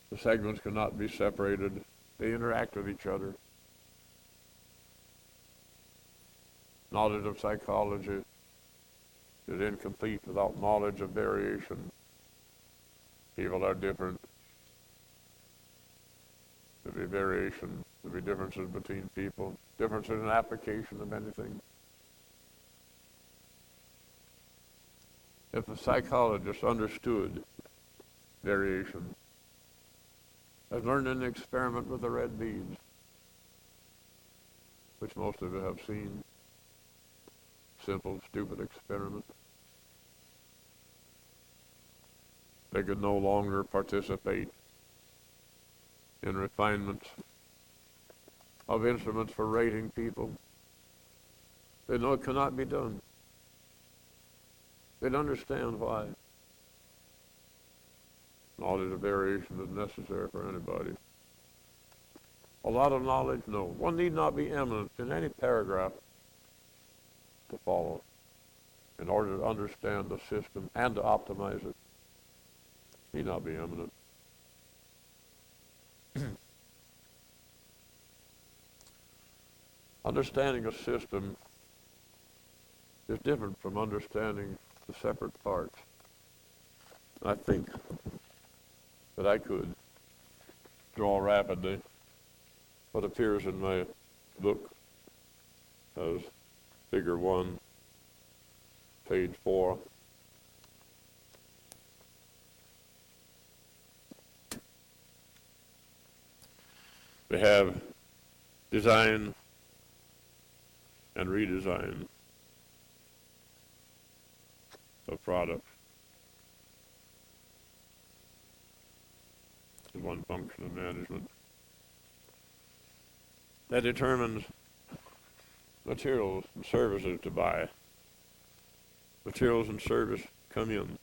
The segments cannot be separated. They interact with each other. Knowledge of psychology is incomplete without knowledge of variation. People are different. There'll be variation. There'll be differences between people. Differences in application of anything. If the psychologist understood variation, as learned in the experiment with the red beads, which most of you have seen, simple, stupid experiment, they could no longer participate in refinements of instruments for rating people. They know it cannot be done. They'd understand why. Knowledge of variation is necessary for anybody. A lot of knowledge, no. One need not be eminent in any paragraph to follow in order to understand the system and to optimize it. Need not be eminent. Understanding a system is different from understanding the separate parts. I think that I could draw rapidly what appears in my book as Figure 1, page 4. We have design and redesign of products. Is one function of management that determines materials and services to buy. Materials and service come in.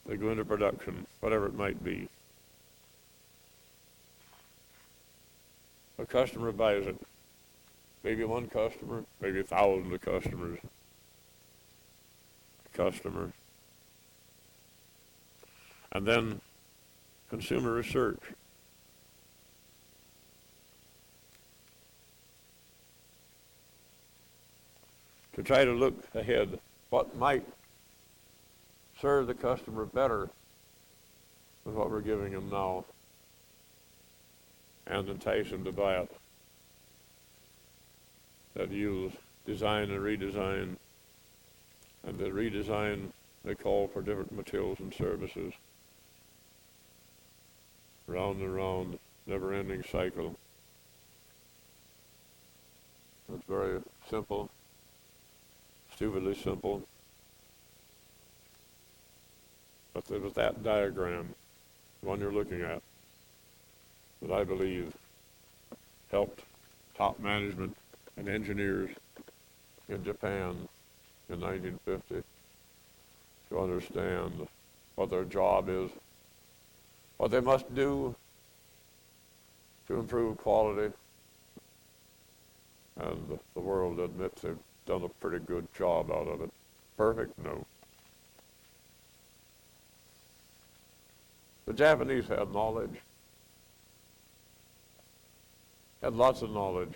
They go into production, whatever it might be. A customer buys it. Maybe one customer, maybe thousands of customers. Customer. And then consumer research. To try to look ahead, what might serve the customer better than what we're giving them now, and entice them to buy it. That use design and redesign, and the redesign they call for different materials and services. Round and round, never-ending cycle. It's very simple, stupidly simple. But with that diagram, the one you're looking at, that I believe helped top management and engineers in Japan in 1950 to understand what their job is, what they must do to improve quality, and the world admits they've done a pretty good job out of it. Perfect? No. The Japanese had knowledge, had lots of knowledge.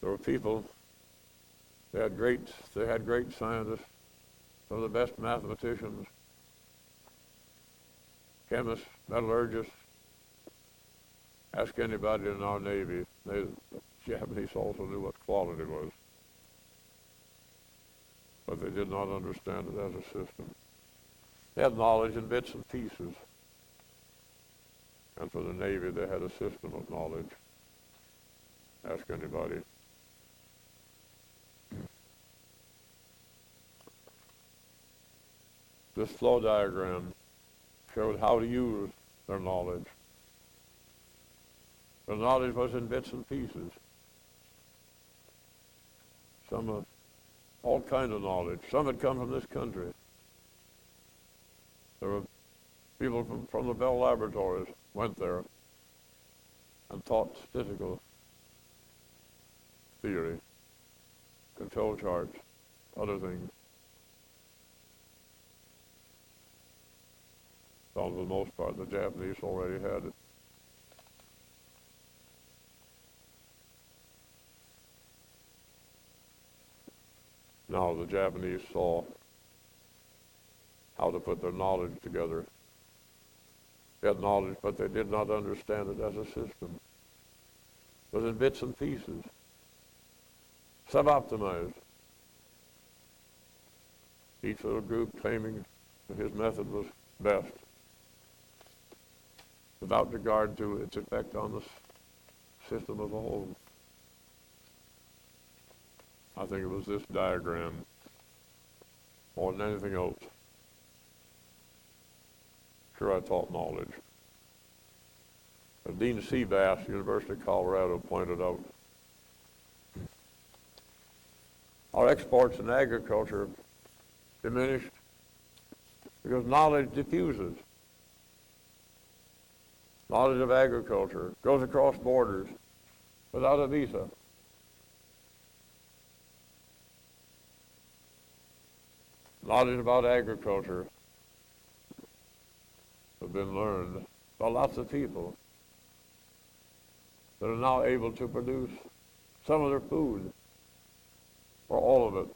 There were people, they had great scientists, some of the best mathematicians, chemists, metallurgists. Ask anybody in our Navy. The Japanese also knew what quality was, but they did not understand it as a system. They had knowledge in bits and pieces, and for the Navy they had a system of knowledge. Ask anybody. This flow diagram showed how to use their knowledge. The knowledge was in bits and pieces. Some all kinds of knowledge. Some had come from this country. There were people from the Bell Laboratories went there and taught statistical theory, control charts, other things. For the most part, the Japanese already had it. Now the Japanese saw how to put their knowledge together. They had knowledge, but they did not understand it as a system. It was in bits and pieces, sub-optimized. Each little group claiming that his method was best, without regard to its effect on the system as a whole. I think it was this diagram, more than anything else. Sure, I taught knowledge. Dean Seabass, University of Colorado, pointed out our exports in agriculture diminished because knowledge diffuses. Knowledge of agriculture goes across borders without a visa. Knowledge about agriculture has been learned by lots of people that are now able to produce some of their food, or all of it,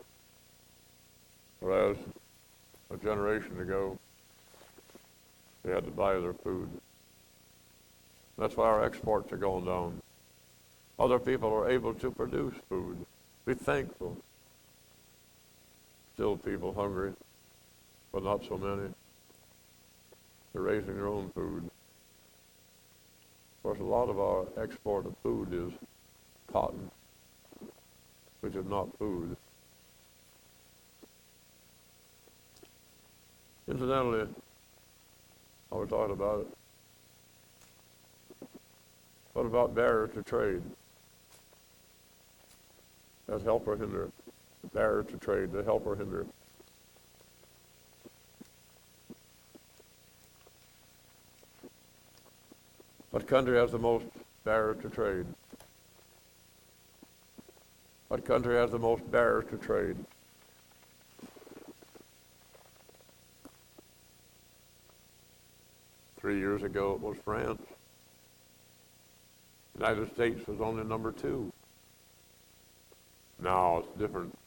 whereas a generation ago they had to buy their food. That's why our exports are going down. Other people are able to produce food. Be thankful. Still people hungry, but not so many. They're raising their own food. Of course, a lot of our export of food is cotton, which is not food. Incidentally, I was talking about it. What about barriers to trade? That help or hinder? Barriers to trade, that help or hinder? What country has the most barriers to trade? What country has the most barriers to trade? Three years ago it was France. The United States was only number 2. Now it's different.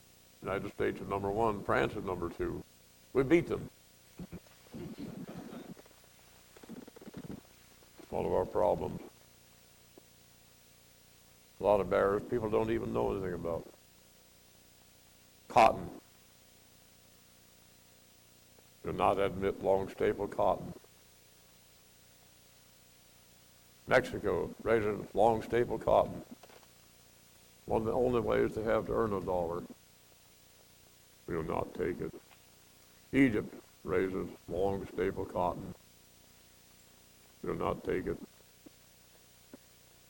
The United States is number 1, France is number 2. We beat them. One of our problems. A lot of barriers people don't even know anything about. Cotton. Do not admit long staple cotton. Mexico raises long staple cotton. One of the only ways they have to earn a dollar. We will not take it. Egypt raises long staple cotton. do not take it.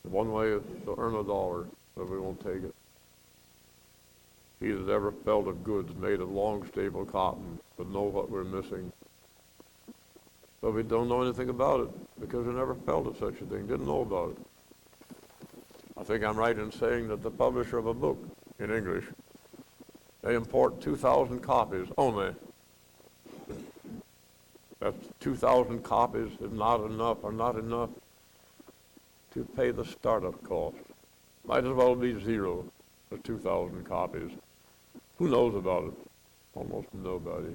The one way is to earn $1, but we won't take it. He that ever felt of goods made of long, stable cotton would know what we're missing. But we don't know anything about it because we never felt of such a thing, didn't know about it. I think I'm right in saying that the publisher of a book in English, they import 2,000 copies only. That's 2,000 copies is not enough, or not enough to pay the startup cost. Might as well be zero for 2,000 copies. Who knows about it? Almost nobody.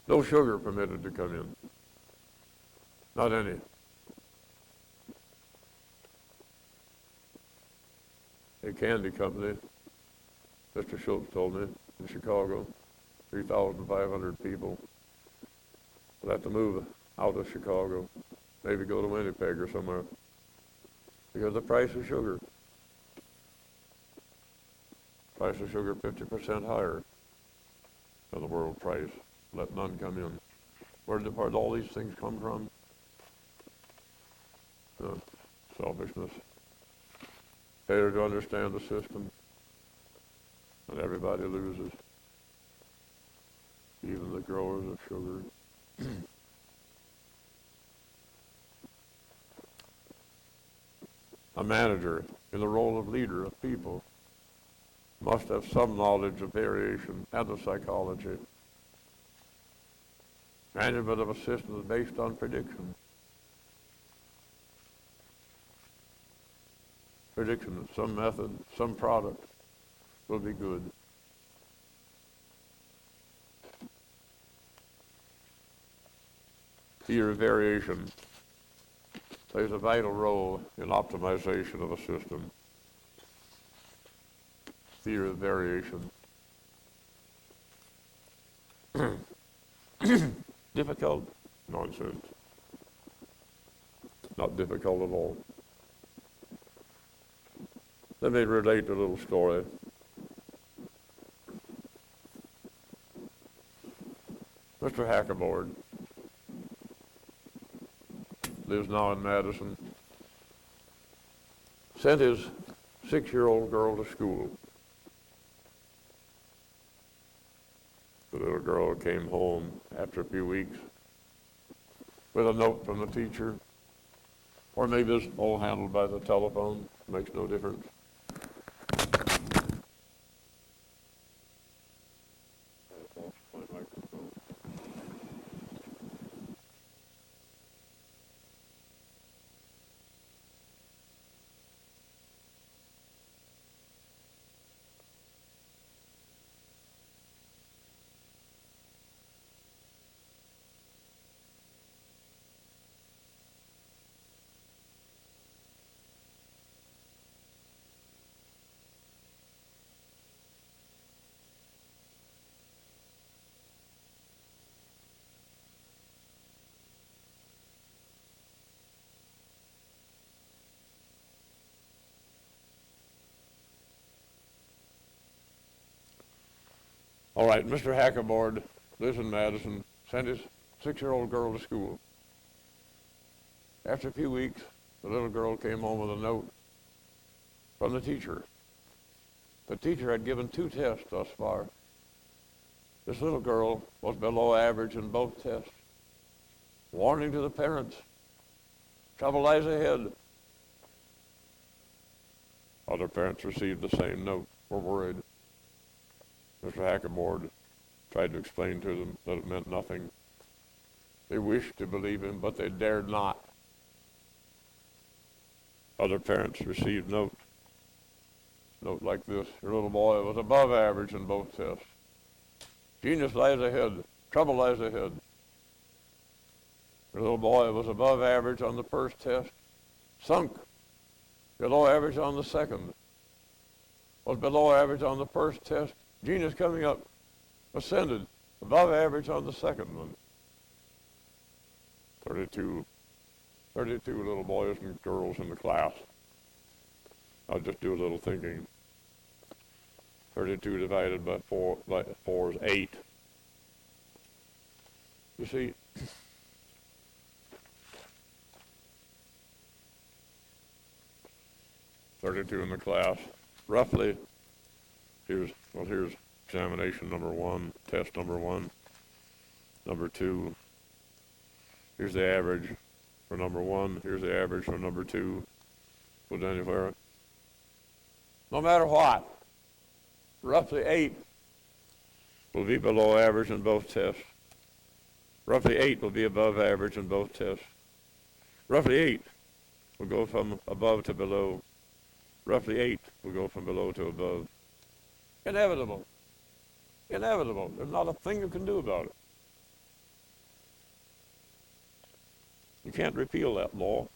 No sugar permitted to come in. Not any. A candy company, Mr. Schultz told me, in Chicago, 3,500 people will have to move out of Chicago, maybe go to Winnipeg or somewhere, because the price of sugar. Price of sugar 50% higher than the world price. Let none come in. Where did all these things come from? Selfishness. Failure to understand the system. And everybody loses. Even the growers of sugar. A manager in the role of leader of people must have some knowledge of variation and of psychology. Management of a system is based on prediction. Prediction that some method, some product will be good. Fear of variation plays a vital role in optimization of a system. Fear of variation. Difficult? Nonsense. Not difficult at all. Let me relate a little story. Mr. Hackerboard lives now in Madison. Sent his 6-year-old girl to school. The little girl came home after a few weeks with a note from the teacher, or maybe it's all handled by the telephone, makes no difference. All right, Mr. Hackerboard lives in Madison, sent his 6-year-old girl to school. After a few weeks, the little girl came home with a note from the teacher. The teacher had given 2 tests thus far. This little girl was below average in both tests. Warning to the parents, trouble lies ahead. Other parents received the same note, were worried. Mr. Hackerboard tried to explain to them that it meant nothing. They wished to believe him, but they dared not. Other parents received note like this. Your little boy was above average in both tests. Genius lies ahead. Trouble lies ahead. Your little boy was above average on the first test. Sunk. Below average on the second. Was below average on the first test. Genius coming up. Ascended. Above average on the second one. 32 little boys and girls in the class. I'll just do a little thinking. 32 divided by 4 is 8. You see, 32 in the class. Roughly, here's examination number 1, test number 1. Number 2, here's the average for number 1. Here's the average for number 2. Put anywhere. No matter what, roughly 8 will be below average in both tests. Roughly 8 will be above average in both tests. Roughly 8 will go from above to below. Roughly 8 will go from below to above. Inevitable. Inevitable. There's not a thing you can do about it. You can't repeal that law.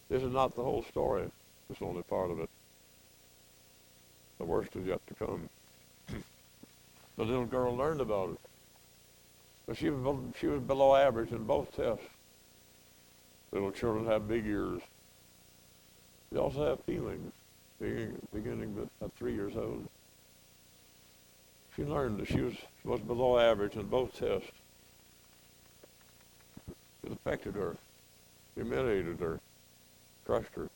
This is not the whole story. It's only part of it. The worst is yet to come. The little girl learned about it. But she was below average in both tests. Little children have big ears. They also have feelings, beginning at 3 years old. She learned that she was below average in both tests. It affected her, humiliated her, crushed her.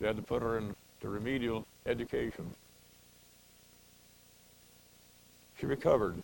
They had to put her into remedial education. She recovered.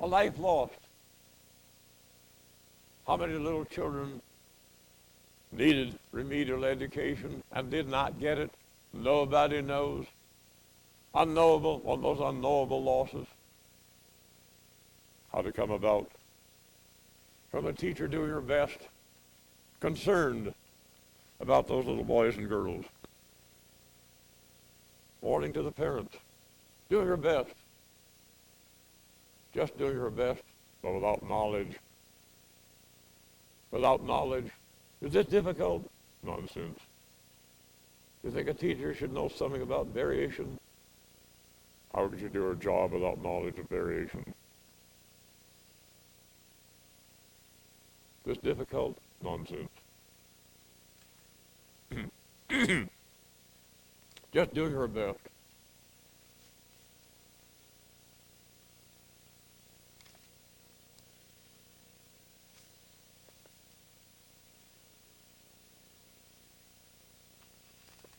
A life lost. How many little children needed remedial education and did not get it? Nobody knows. Unknowable, almost unknowable losses. How to come about. From a teacher doing her best, concerned about those little boys and girls. Warning to the parents, doing her best. Just doing her best, but without knowledge. Without knowledge. Is this difficult? Nonsense. You think a teacher should know something about variation? How could you do her job without knowledge of variation? Is this difficult? Nonsense. Just doing her best.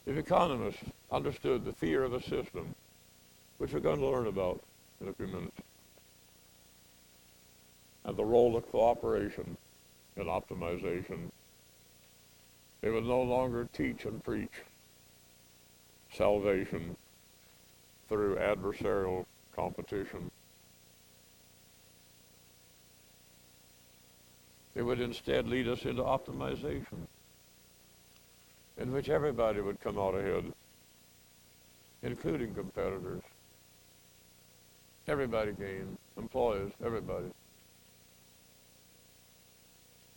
If economists understood the fear of a system, which we're going to learn about in a few minutes, and the role of cooperation in optimization, they would no longer teach and preach salvation through adversarial competition. They would instead lead us into optimization, in which everybody would come out ahead, including competitors. Everybody gained, employees, everybody.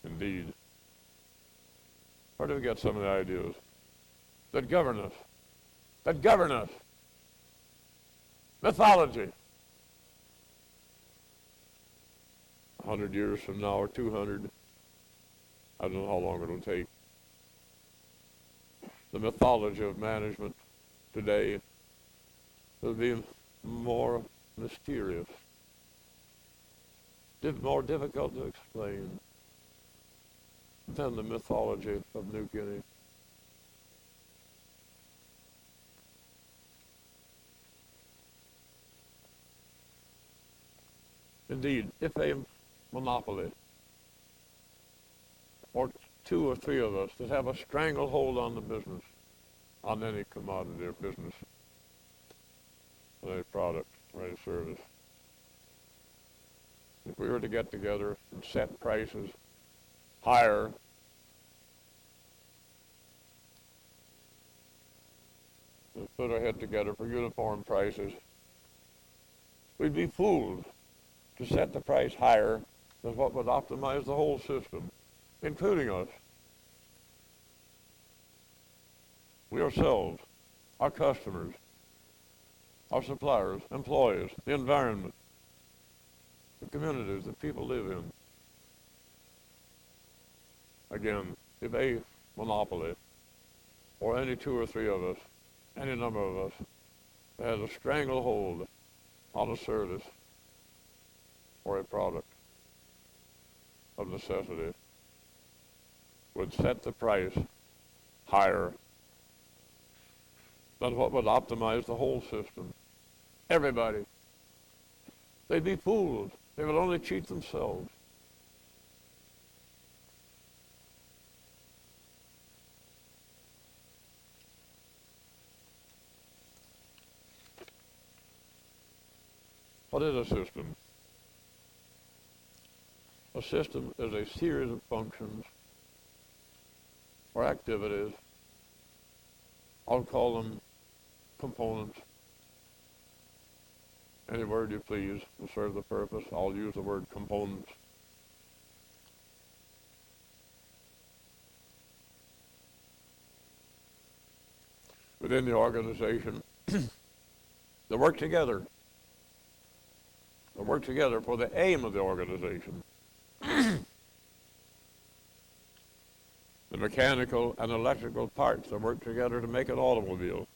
Indeed. Where do we get some of the ideas that govern us? That govern us. Mythology. 100 years from now or 200, I don't know how long it'll take. The mythology of management today will be more mysterious, more difficult to explain than the mythology of New Guinea. Indeed, if a monopoly, or 2 or 3 of us that have a stranglehold on the business, on any commodity or business, on any product or any service. If we were to get together and set prices higher and put our head together for uniform prices, we'd be fooled to set the price higher than what would optimize the whole system including us, we ourselves, our customers, our suppliers, employees, the environment, the communities that people live in. Again, if a monopoly, or any two or three of us, any number of us, has a stranglehold on a service or a product of necessity, would set the price higher than what would optimize the whole system. Everybody. They'd be fools. They would only cheat themselves. What is a system? A system is a series of functions or activities. I'll call them components. Any word you please will serve the purpose. I'll use the word components. Within the organization, they work together. They work together for the aim of the organization. The mechanical and electrical parts that work together to make an automobile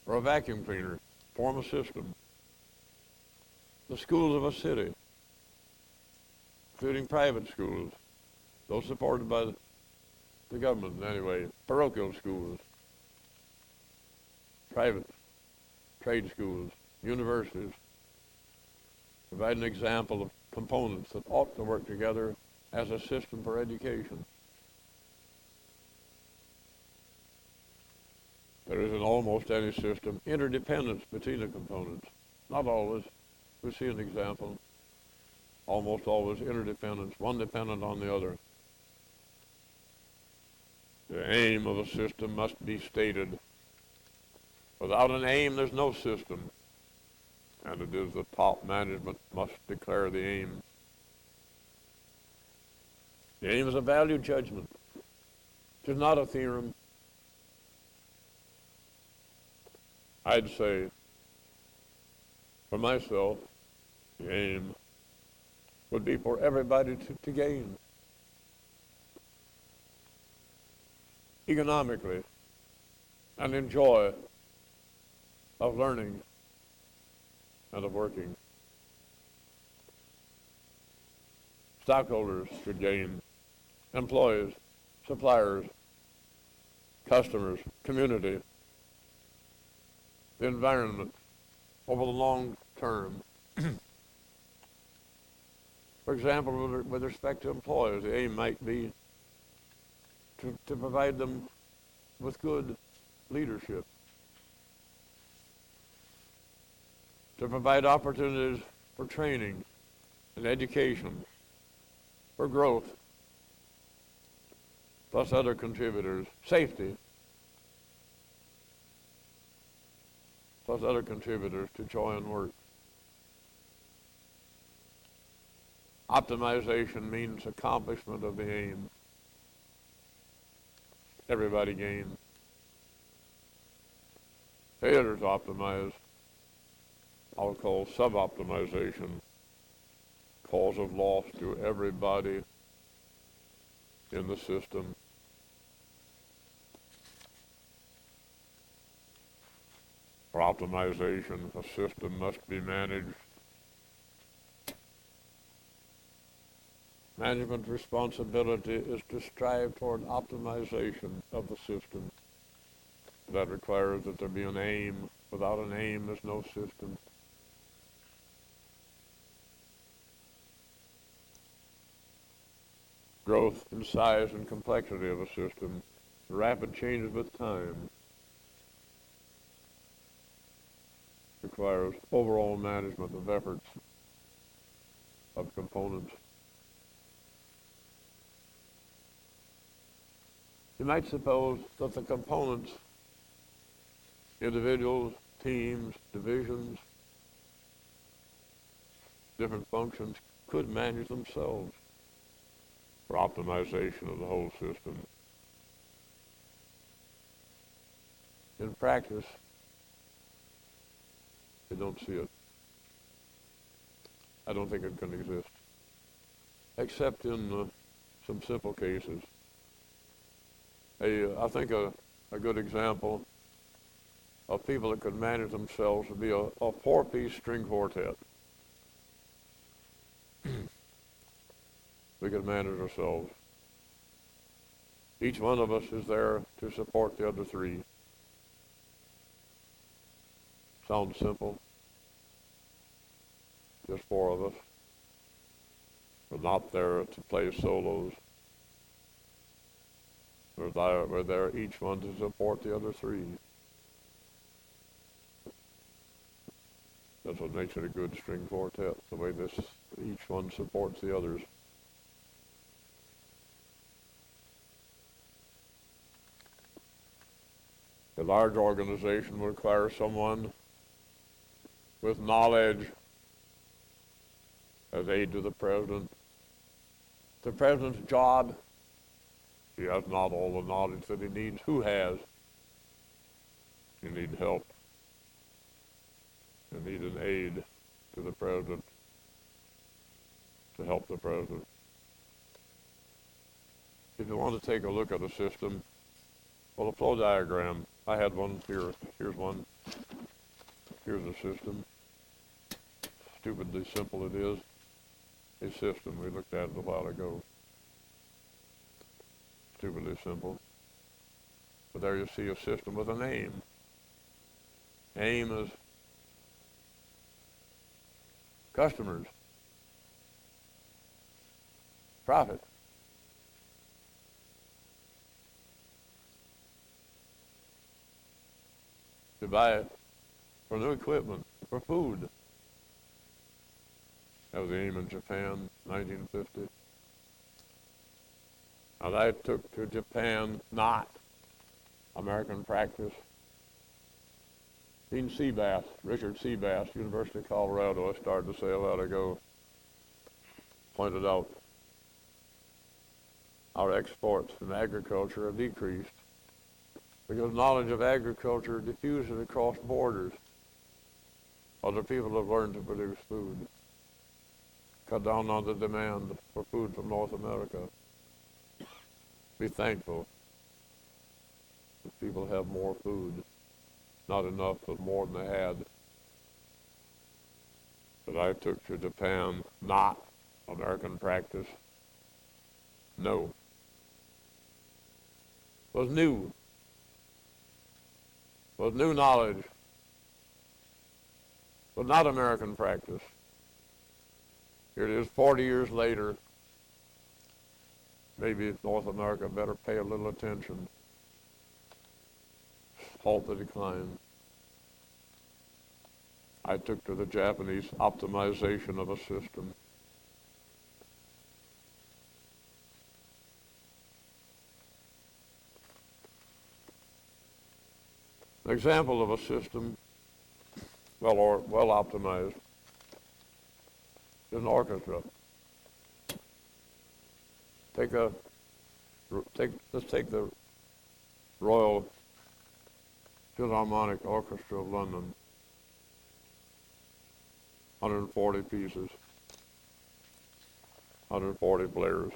or a vacuum cleaner form a system. The schools of a city, including private schools, those supported by the government anyway, parochial schools, private trade schools, universities, provide an example of components that ought to work together as a system for education. There is in almost any system interdependence between the components. Not always. We see an example. Almost always interdependence, one dependent on the other. The aim of a system must be stated. Without an aim, there's no system. And it is the top management must declare the aim. The aim is a value judgment. It is not a theorem. I'd say, for myself, the aim would be for everybody to gain. Economically, and enjoy of learning and of working. Stockholders should gain, employees, suppliers, customers, community, the environment over the long term. For example, with respect to employees, the aim might be to provide them with good leadership, to provide opportunities for training and education, for growth, plus other contributors, safety, plus other contributors to joy and work. Optimization means accomplishment of the aim. Everybody gains. Failure to optimize, I'll call sub-optimization, cause of loss to everybody in the system. For optimization, a system must be managed. Management responsibility is to strive toward optimization of the system. That requires that there be an aim. Without an aim, there's no system. Growth in size and complexity of a system, rapid changes with time, requires overall management of efforts of components. You might suppose that the components, individuals, teams, divisions, different functions, could manage themselves. for optimization of the whole system. In practice, they don't see it. I don't think it can exist, except in some simple cases. I think a good example of people that could manage themselves would be a four-piece string quartet. We could manage ourselves. Each one of us is there to support the other three. Sounds simple. Just four of us. We're not there to play solos. We're there each one to support the other three. That's what makes it a good string quartet, the way each one supports the others. A large organization would require someone with knowledge as aid to the president. The president's job, he has not all the knowledge that he needs. Who has? You need help. You need an aid to the president to help the president. If you want to take a look at a system, well, a flow diagram, I had one here. Here's one. Here's a system. Stupidly simple it is. A system. We looked at it a while ago. Stupidly simple. But there you see a system with an aim. Aim is customers. Profit. To buy it for new equipment, for food. That was the aim in Japan, 1950. Now I took to Japan, not American practice. Dean Seabass, Richard Seabass, University of Colorado, I started to say a while ago, pointed out our exports in agriculture have decreased because knowledge of agriculture diffuses across borders. Other people have learned to produce food, cut down on the demand for food from North America. Be thankful that people have more food. Not enough, but more than they had. But I took to Japan, not American practice. No. Was new. Was new knowledge. But not American practice. Here it is 40 years later. Maybe North America better pay a little attention. Halt the decline. I took to the Japanese optimization of a system. An example of a system well optimized is an orchestra. Let's take the Royal Philharmonic Orchestra of London. 140 pieces, 140 players.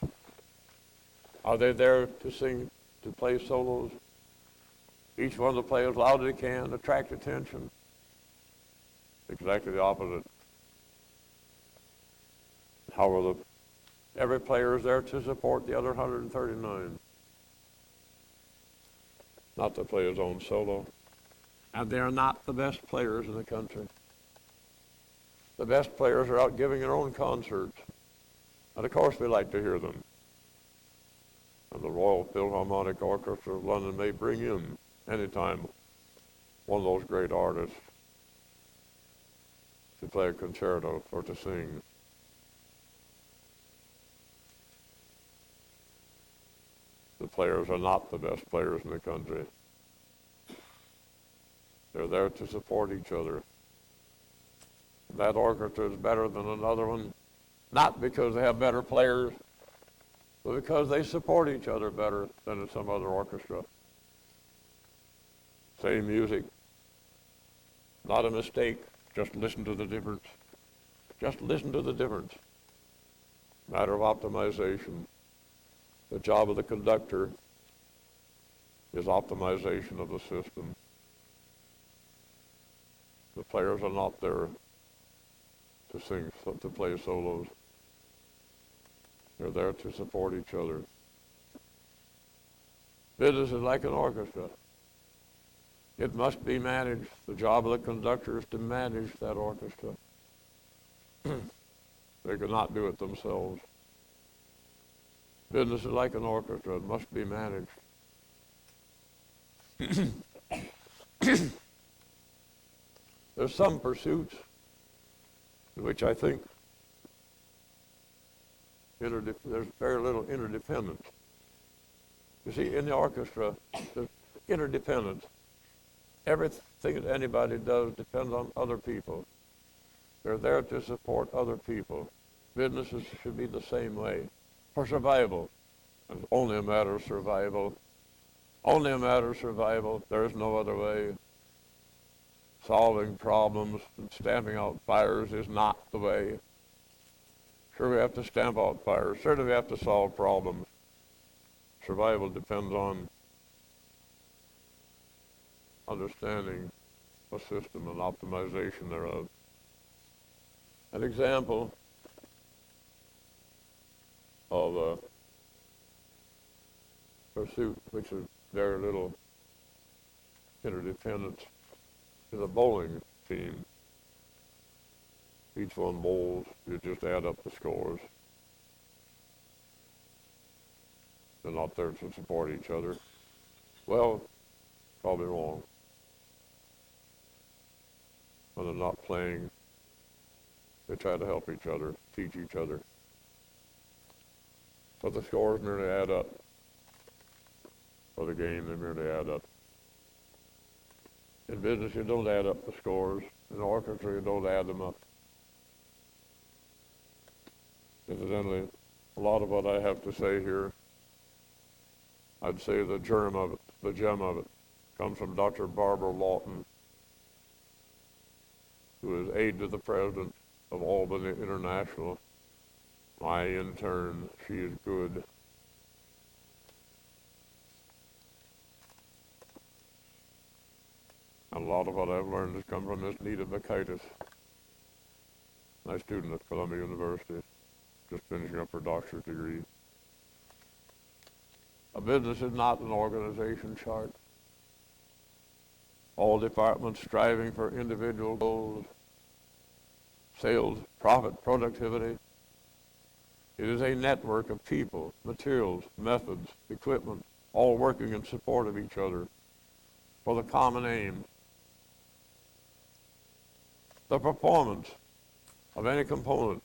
Are they there to sing, to play solos? Each one to play as loud as they can, attract attention. Exactly the opposite. However, every player is there to support the other 139. Not to play his own solo. And they're not the best players in the country. The best players are out giving their own concerts. And of course we like to hear them. And the Royal Philharmonic Orchestra of London may bring in anytime one of those great artists to play a concerto or to sing. The players are not the best players in the country. They're there to support each other. That orchestra is better than another one, not because they have better players, but because they support each other better than in some other orchestra. Same music, not a mistake, just listen to the difference. Just listen to the difference. Matter of optimization. The job of the conductor is optimization of the system. The players are not there to sing, to play solos. They're there to support each other. Business is like an orchestra. It must be managed. The job of the conductor is to manage that orchestra. They cannot do it themselves. Business is like an orchestra. It must be managed. There's some pursuits in which I think there's very little interdependence. You see, in the orchestra, there's interdependence. Everything that anybody does depends on other people. They're there to support other people. Businesses should be the same way. For survival, it's only a matter of survival. Only a matter of survival. There is no other way. Solving problems and stamping out fires is not the way. Sure, we have to stamp out fires. Certainly we have to solve problems. Survival depends on understanding a system and optimization thereof. An example of a pursuit which is very little interdependence is a bowling team. Each one bowls, you just add up the scores. They're not there to support each other. Well, probably wrong. When they're not playing, they try to help each other, teach each other. But the scores merely add up. For the game, they merely add up. In business, you don't add up the scores. In orchestra, you don't add them up. Incidentally, a lot of what I have to say here, I'd say the germ of it, the gem of it, comes from Dr. Barbara Lawton, who is aide to the president of Albany International. My intern, she is good. And a lot of what I've learned has come from Miss Nita Bakaitis, my student at Columbia University, just finishing up her doctorate degree. A business is not an organization chart. All departments striving for individual goals, sales, profit, productivity. It is a network of people, materials, methods, equipment, all working in support of each other for the common aim. The performance of any component.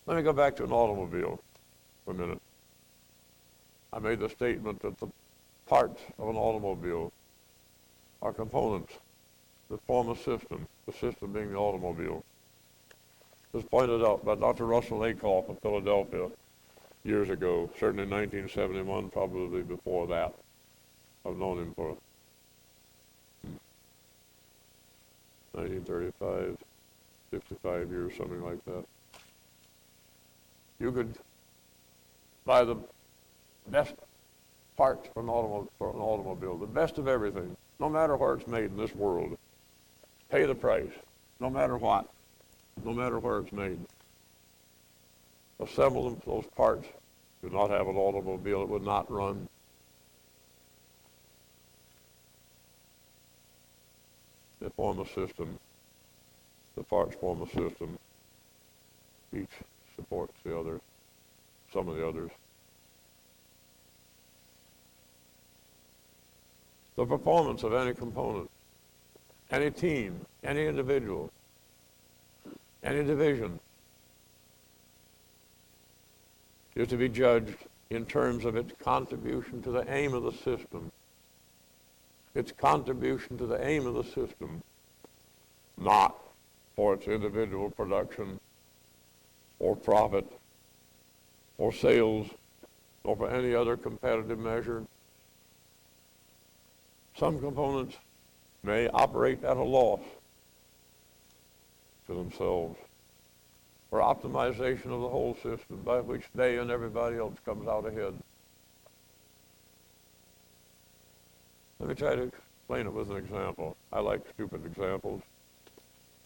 Let me go back to an automobile for a minute. I made the statement that the parts of an automobile are components that form a system, the system being the automobile. This was pointed out by Dr. Russell Akoff of Philadelphia years ago, certainly in 1971, probably before that. I've known him for 1935, 55 years, something like that. You could buy the best parts for an automobile, the best of everything, no matter where it's made in this world. Pay the price, no matter what, no matter where it's made. Assemble them, those parts. Do not have an automobile, it would not run. They form a system. The parts form a system. Each supports the other, some of the others. The performance of any component, any team, any individual, any division is to be judged in terms of its contribution to the aim of the system. Its contribution to the aim of the system, not for its individual production or profit or sales nor for any other competitive measure. Some components may operate at a loss to themselves for optimization of the whole system, by which they and everybody else comes out ahead. Let me try to explain it with an example. I like stupid examples.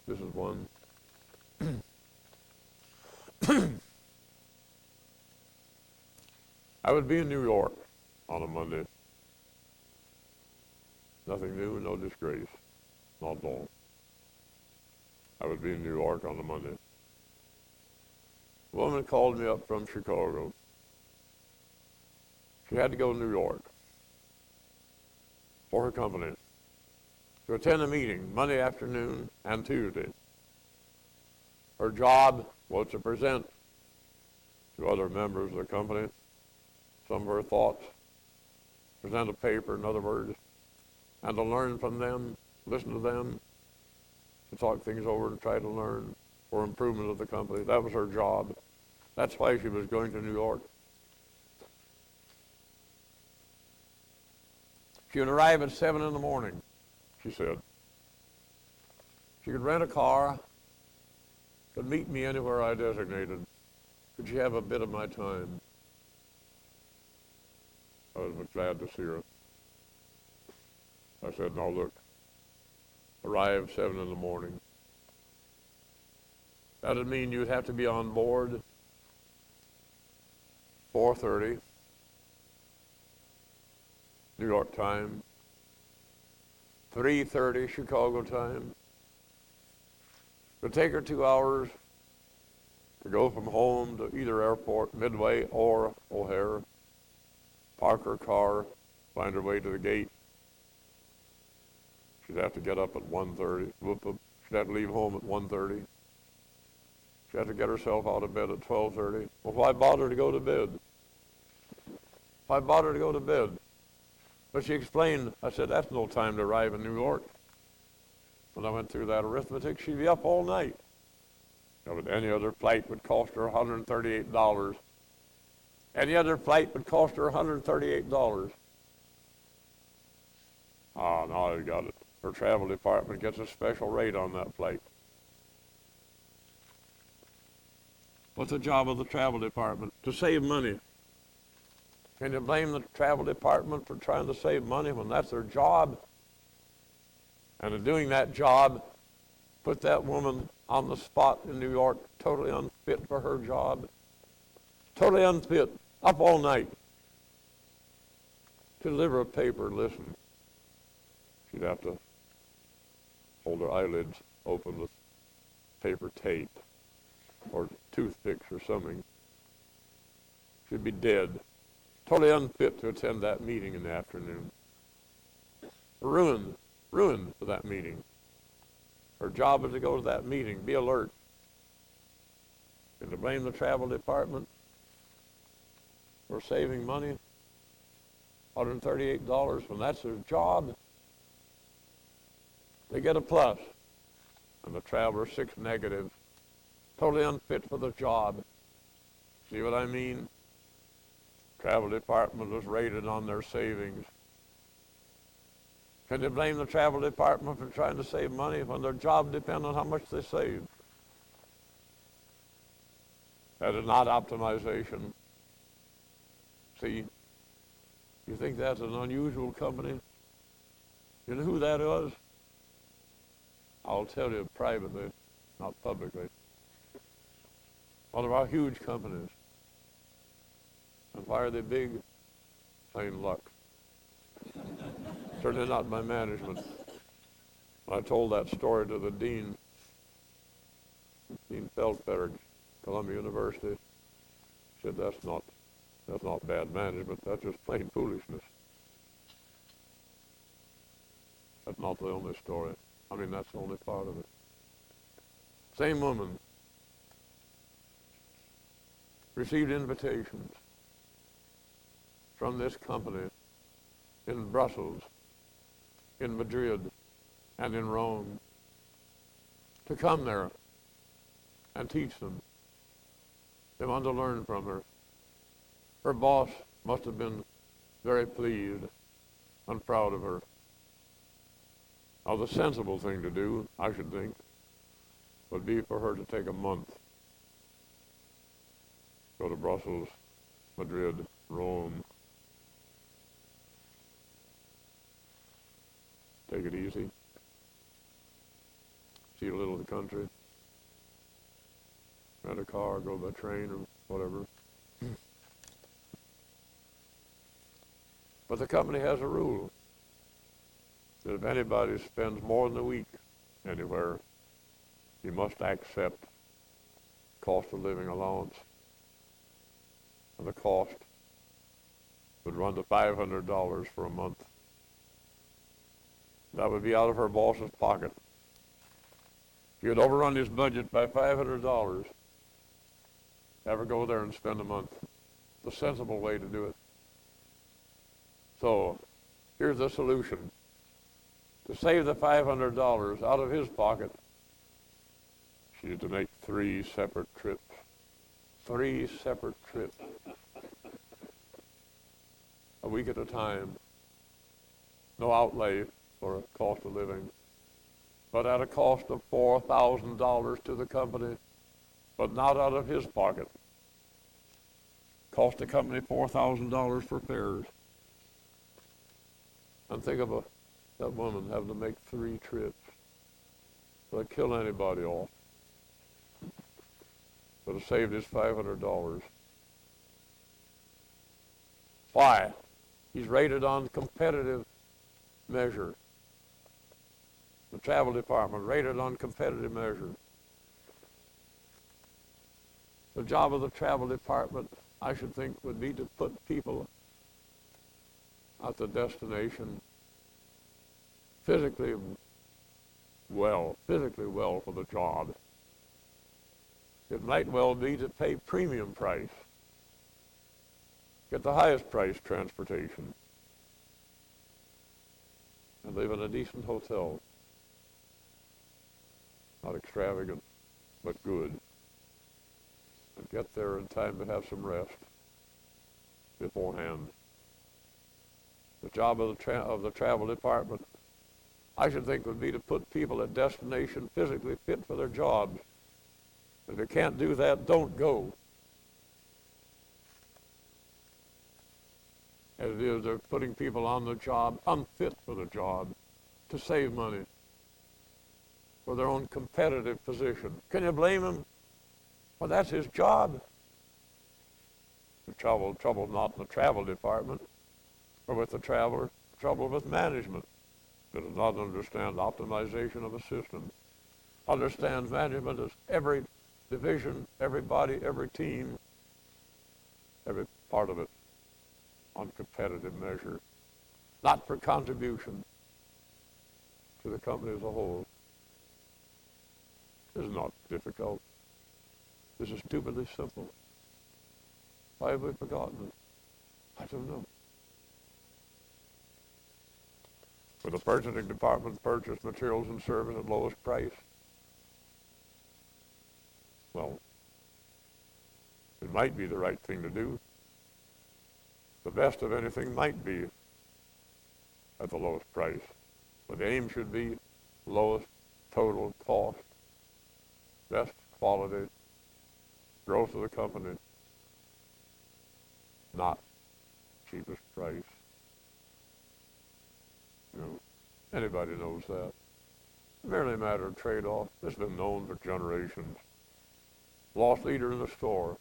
This is one. I would be in New York on a Monday. Nothing new, no disgrace, not at all. I would be in New York on a Monday. A woman called me up from Chicago. She had to go to New York for her company to attend a meeting Monday afternoon and Tuesday. Her job was to present to other members of the company some of her thoughts, present a paper, in other words, and to learn from them, listen to them, to talk things over and try to learn for improvement of the company. That was her job. That's why she was going to New York. She would arrive at 7 in the morning, she said. She could rent a car, could meet me anywhere I designated. Could she have a bit of my time? I was glad to see her. I said, no, look, arrive 7 in the morning. That would mean you'd have to be on board 4:30, New York time, 3:30 Chicago time. It would take her 2 hours to go from home to either airport, Midway or O'Hare, park her car, find her way to the gate. She'd have to get up at 1:30. She'd have to leave home at 1:30. She'd have to get herself out of bed at 12:30. Well, why bother to go to bed? Why bother to go to bed? But she explained, I said, that's no time to arrive in New York. When I went through that arithmetic, she'd be up all night. But any other flight would cost her $138. Any other flight would cost her $138. Ah, now I got it. Her travel department gets a special rate on that flight. What's the job of the travel department? To save money. Can you blame the travel department for trying to save money when that's their job? And in doing that job, put that woman on the spot in New York, totally unfit for her job. Totally unfit, up all night to deliver a paper. Listen, she'd have to hold her eyelids open with paper tape or toothpicks or something. She'd be dead, totally unfit to attend that meeting in the afternoon. Ruined for that meeting. Her job is to go to that meeting, be alert. And to blame the travel department for saving money, $138 when that's their job. They get a plus, and the traveler 6 negative, totally unfit for the job. See what I mean? Travel department was rated on their savings. Can you blame the travel department for trying to save money when their job depends on how much they save? That is not optimization. See, you think that's an unusual company? You know who that was? I'll tell you privately, not publicly. One of our huge companies. And why are they big? Plain luck. Certainly not by management. When I told that story to the dean, Dean Feldfetter, Columbia University, he said, that's not bad management, that's just plain foolishness. That's not the only story. I mean, that's the only part of it. Same woman received invitations from this company in Brussels, in Madrid, and in Rome to come there and teach them. They wanted to learn from her. Her boss must have been very pleased and proud of her. Now, the sensible thing to do, I should think, would be for her to take a month. Go to Brussels, Madrid, Rome. Take it easy. See a little of the country. Rent a car, go by train or whatever. But the company has a rule that if anybody spends more than a week anywhere, he must accept cost of living allowance. And the cost would run to $500 for a month. That would be out of her boss's pocket. If you would overrun his budget by $500, have her go there and spend a month. The sensible way to do it. So, here's the solution. To save the $500 out of his pocket, she had to make 3 separate trips. 3 separate trips. A week at a time. No outlay for a cost of living. But at a cost of $4,000 to the company, but not out of his pocket. Cost the company $4,000 for fares. And think of that woman having to make 3 trips. Would kill anybody off. Would have saved his $500. Why? He's rated on competitive measure. The travel department rated on competitive measure. The job of the travel department, I should think, would be to put people at the destination physically well for the job. It might well be to pay premium price, get the highest price transportation, and live in a decent hotel. Not extravagant, but good. And get there in time to have some rest beforehand. The job of the travel department, I should think, would be to put people at destination physically fit for their jobs. If you can't do that, don't go. As it is, they're putting people on the job unfit for the job to save money for their own competitive position. Can you blame him? Well, that's his job. The trouble not in the travel department or with the traveler, trouble with management. That does not understand optimization of a system. Understands management as every division, every body, every team, every part of it on competitive measure, not for contribution to the company as a whole. This is not difficult. This is stupidly simple. Why have we forgotten it? I don't know. For the purchasing department, purchase materials and service at lowest price. Well, it might be the right thing to do. The best of anything might be at the lowest price. But the aim should be lowest total cost, best quality, growth of the company, not cheapest price. You know, anybody knows that. It's merely a matter of trade-off. This has been known for generations. Loss leader in the store.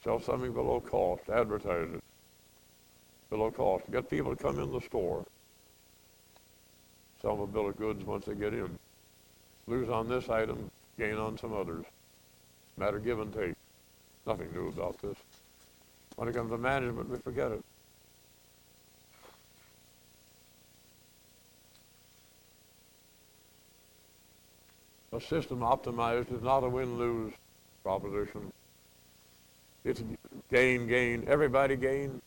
Sell something below cost. Advertise it below cost. Get people to come in the store. Sell them a bill of goods once they get in. Lose on this item, gain on some others. Matter of give and take. Nothing new about this. When it comes to management, we forget it. A system optimized is not a win-lose proposition. It's gain, gain, everybody gain.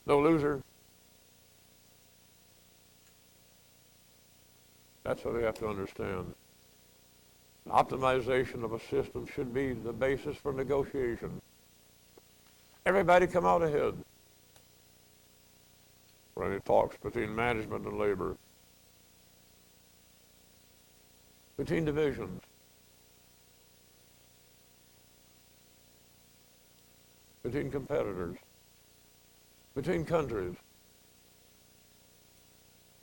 No loser. That's what we have to understand. Optimization of a system should be the basis for negotiation. Everybody come out ahead. For any talks between management and labor, between divisions, between competitors, between countries.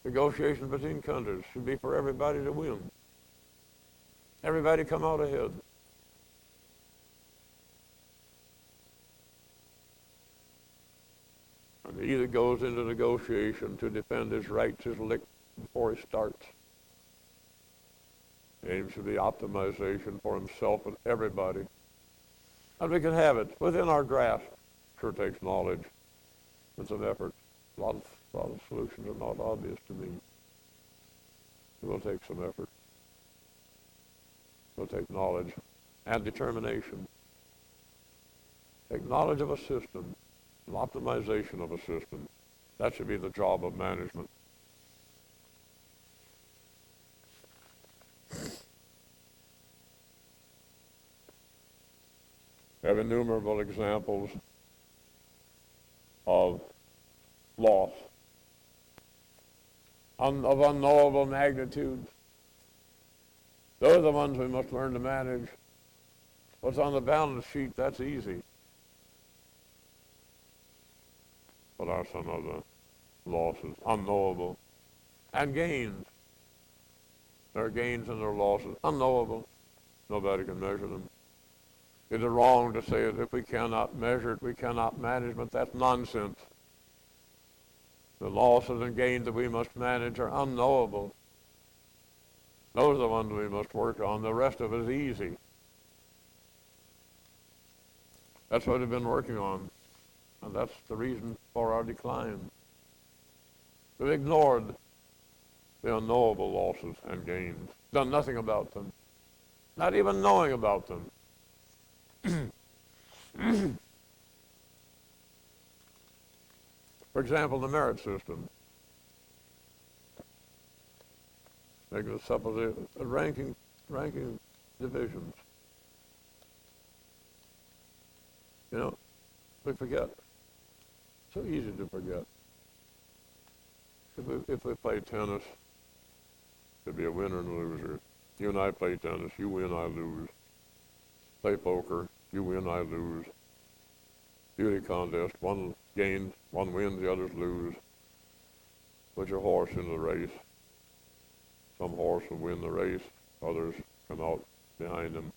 Negotiations between countries should be for everybody to win. Everybody come out ahead. And he that goes into negotiation to defend his rights is licked before he starts. The aim should be optimization for himself and everybody. And we can have it within our grasp. Sure takes knowledge and some effort. A lot of solutions are not obvious to me. It will take some effort. It will take knowledge and determination. Take knowledge of a system, and optimization of a system. That should be the job of management. We have innumerable examples of loss of unknowable magnitude. Those are the ones we must learn to manage. What's on the balance sheet, that's easy. What are some of the losses? Unknowable. And gains. There are gains and there are losses. Unknowable. Nobody can measure them. Is it wrong to say that if we cannot measure it, we cannot manage it? That's nonsense. The losses and gains that we must manage are unknowable. Those are the ones we must work on. The rest of it is easy. That's what we've been working on. And that's the reason for our decline. We've ignored the unknowable losses and gains. Done nothing about them. Not even knowing about them. For example, the merit system. Make the supposition, ranking divisions. You know, we forget. So easy to forget. If we play tennis, there'd be a winner and a loser. You and I play tennis, you win, I lose. Play poker, you win, I lose. Beauty contest, one gains, one wins, the others lose. Put your horse in the race. Some horse will win the race, others come out behind him.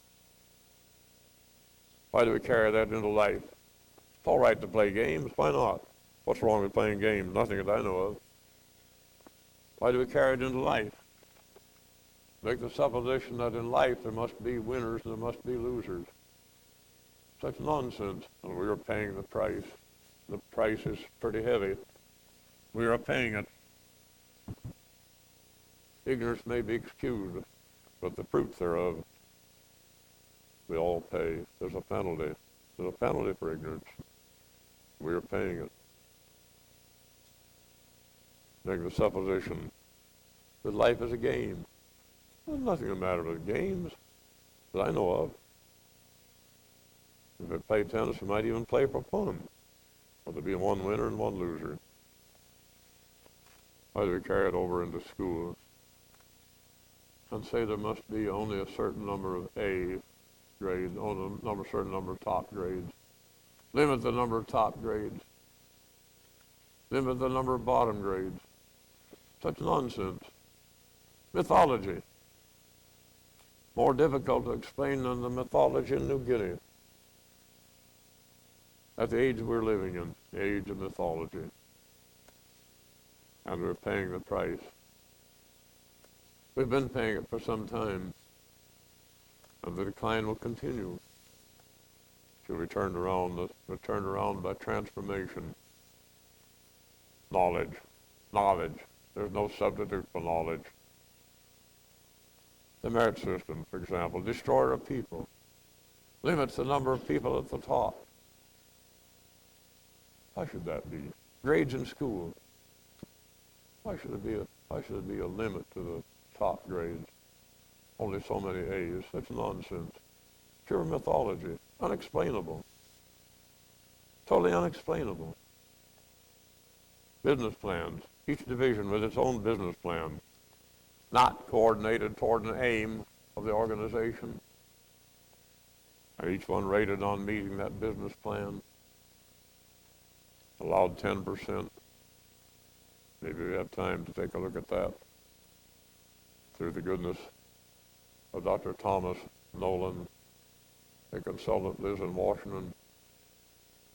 Why do we carry that into life? It's all right to play games, why not? What's wrong with playing games? Nothing that I know of. Why do we carry it into life? Make the supposition that in life there must be winners and there must be losers. Such nonsense, and we are paying the price. The price is pretty heavy. We are paying it. Ignorance may be excused, but the fruit thereof we all pay. There's a penalty. There's a penalty for ignorance. We are paying it. Make the supposition that life is a game. There's nothing the matter with games that I know of. If we play tennis, we might even play for fun. Or there'll be one winner and one loser. Why do we carry it over into school and say there must be only a certain number of A grades, only a certain number of top grades? Limit the number of top grades. Limit the number of bottom grades. Such nonsense. Mythology. More difficult to explain than the mythology in New Guinea. At the age we're living in, the age of mythology. And we're paying the price. We've been paying it for some time. And the decline will continue. Till we turn around by transformation. Knowledge. There's no substitute for knowledge. The merit system, for example, destroyer of people. Limits the number of people at the top. Why should that be? Grades in school. Why should it be a limit to the top grades? Only so many A's. That's nonsense. Pure mythology. Unexplainable. Totally unexplainable. Business plans, each division with its own business plan, not coordinated toward an aim of the organization. Are each one rated on meeting that business plan? Allowed 10%. Maybe we have time to take a look at that through the goodness of Dr. Thomas Nolan, a consultant lives in Washington,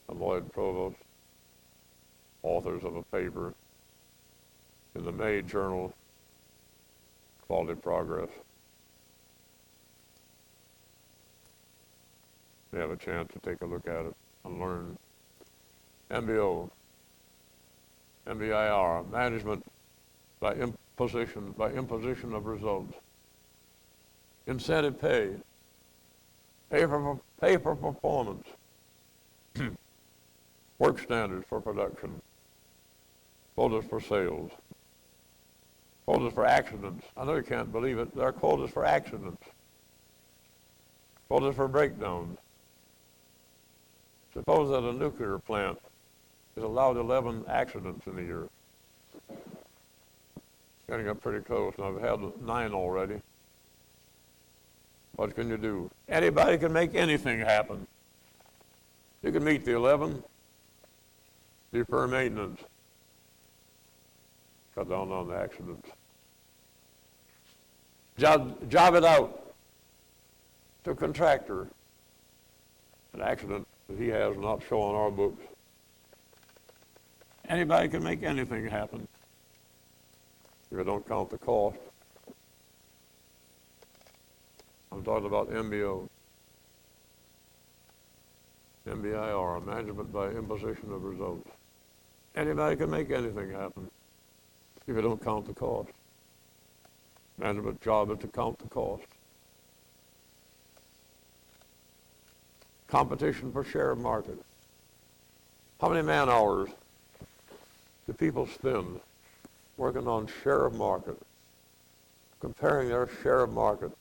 and Lloyd Provost, authors of a paper in the May Journal, Quality Progress. We have a chance to take a look at it and learn. MBO, MBIR, management by imposition of results. Incentive pay for performance. Work standards for production. Quotas for sales. Quotas for accidents. I know you can't believe it. There are quotas for accidents. Quotas for breakdowns. Suppose that a nuclear plant is allowed 11 accidents in a year. Getting up pretty close, and I've had 9 already. What can you do? Anybody can make anything happen. You can meet the 11, defer maintenance, cut down on the accidents. Job it out to a contractor. An accident that he has not shown on our books. Anybody can make anything happen if you don't count the cost. I'm talking about MBO. MBIR, management by imposition of results. Anybody can make anything happen if you don't count the cost. Management job is to count the cost. Competition for share of market. How many man hours do people spend working on share of market, comparing their share of market